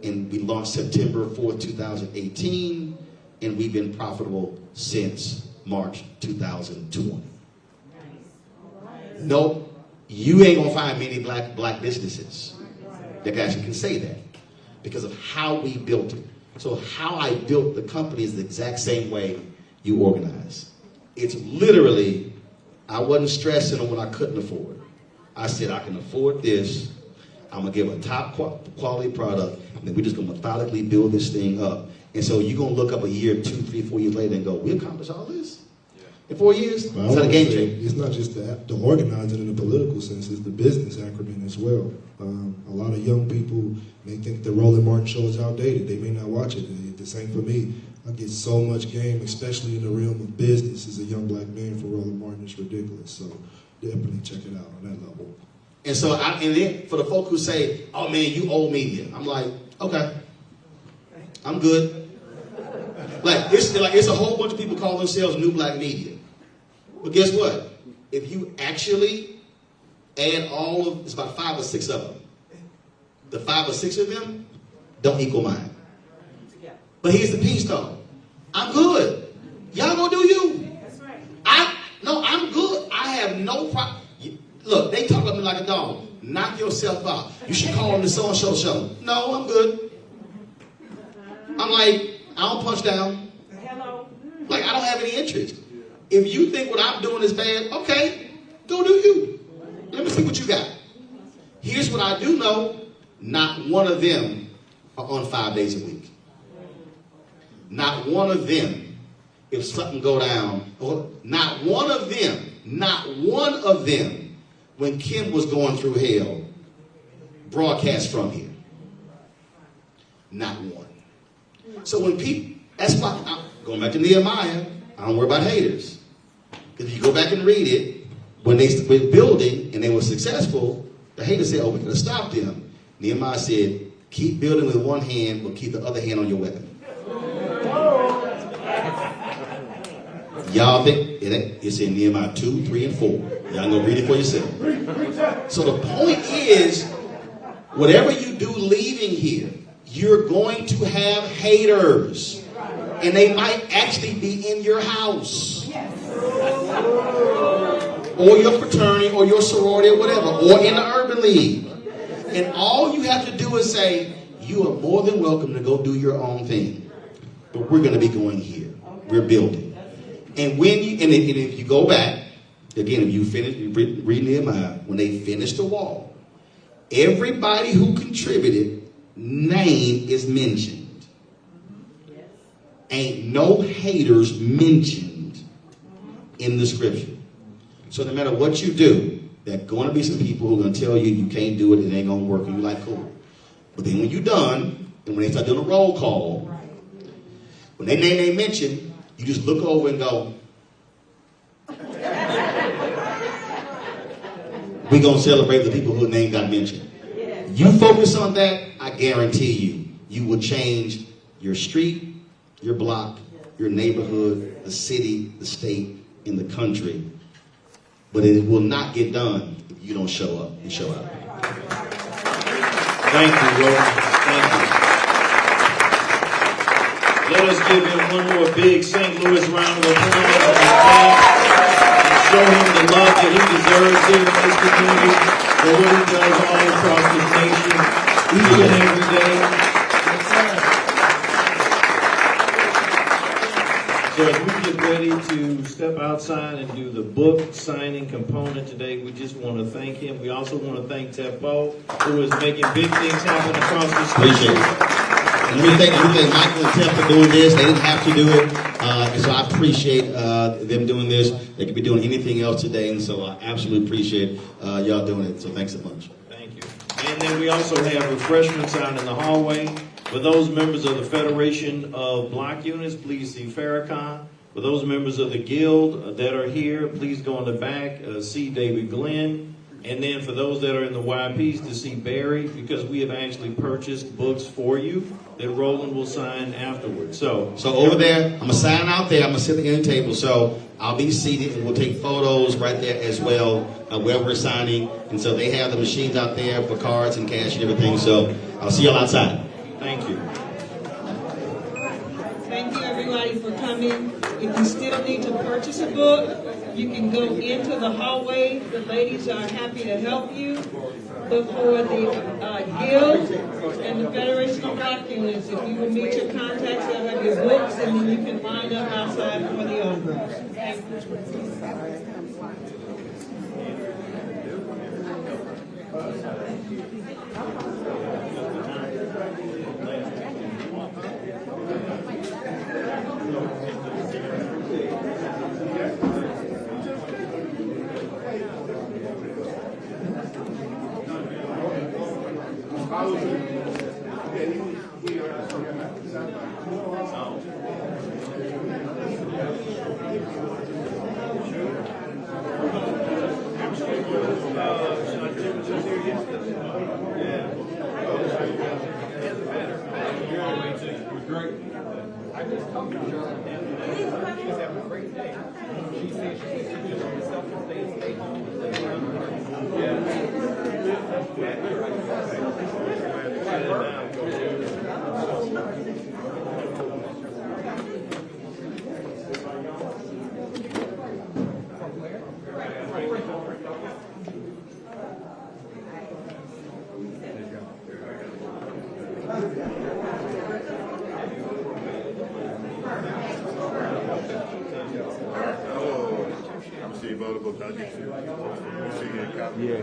And we launched September 4th, 2018, and we've been profitable since March 2020. Nope, you ain't gonna find many black businesses that actually can say that because of how we built it. So how I built the company is the exact same way you organize. It's literally, I wasn't stressing on what I couldn't afford. I said, I can afford this. I'm going to give a top quality product, and then we're just going to methodically build this thing up. And so you're going to look up a year, 2, 3, 4 years later and go, we accomplished all this? In 4 years? Well, It's not a game changer. It's not just the organizing in the political sense, it's the business acumen as well. A lot of young people may think the Roland Martin show is outdated. They may not watch it. The same for me. I get so much game, especially in the realm of business as a young black man for Roland Martin. It's ridiculous. So definitely check it out on that level. And so, and then for the folk who say, oh man, you old media. I'm like, okay, I'm good. It's a whole bunch of people call themselves new black media. But guess what? If you actually add all of, it's about 5 or 6 of them. The 5 or 6 of them don't equal mine. But here's the piece though. I'm good. Y'all go do you. That's right. I'm good. I have no problem. Look, they talk about me like a dog. Knock yourself out. You should call them the so-and-so show. No, I'm good. I'm like, I don't punch down. Hello. Like, I don't have any interest. If you think what I'm doing is bad, okay, go do you. Let me see what you got. Here's what I do know. Not one of them are on 5 days a week. Not one of them, if something go down, not one of them, when Kim was going through hell, broadcast from here. Not one. So when people, that's why, going back to Nehemiah, I don't worry about haters. Because if you go back and read it, when they were building and they were successful, the haters said, oh, we could have stopped them. Nehemiah said, keep building with one hand, but keep the other hand on your weapon. Y'all think, it's in Nehemiah 2, 3, and 4. Y'all go read it for yourself. So the point is, whatever you do leaving here, you're going to have haters. And they might actually be in your house. Or your fraternity, or your sorority, or whatever. Or in the urban league. And all you have to do is say, you are more than welcome to go do your own thing. But we're going to be going here. We're building. And if you go back, again, if you finish, you read Nehemiah, when they finished the wall, everybody who contributed, name is mentioned. Ain't no haters mentioned in the scripture. So no matter what you do, there are going to be some people who are going to tell you can't do it, it ain't going to work, and you're like, cool. But then when you're done, and when they start doing a roll call, when they name they mention, You just look over and go, we're going to celebrate the people whose name got mentioned. You focus on that, I guarantee you will change your street, your block, your neighborhood, the city, the state, and the country. But it will not get done if you don't show up and show out. Thank you, Roland. Thank you. Let us give him one more big St. Louis round of applause and show him the love that he deserves here in this community for what he does all across this nation, each and every day. So as we get ready to step outside and do the book signing component today, we just want to thank him. We also want to thank Tepo, who is making big things happen across the state. Appreciate it. And let me thank Michael and Tep for doing this. They didn't have to do it. And so I appreciate them doing this. They could be doing anything else today. And so I absolutely appreciate y'all doing it. So thanks so much. Thank you. And then we also have refreshments out in the hallway. For those members of the Federation of Block Units, please see Farrakhan. For those members of the Guild that are here, please go in the back, see David Glenn. And then for those that are in the YPs, to see Barry, because we have actually purchased books for you that Roland will sign afterwards. So over there, I'm going to sign out there. I'm going to sit at the end table. So I'll be seated, and we'll take photos right there as well where we're signing. And so they have the machines out there for cards and cash and everything. So I'll see y'all outside. Thank you. Thank you, everybody, for coming. If you still need to purchase a book, you can go into the hallway. The ladies are happy to help you. But for the Guild and the Federation of Block Units, if you will meet your contacts, they'll have your books, and then you can line up outside for the autographs. Thank you. Yeah,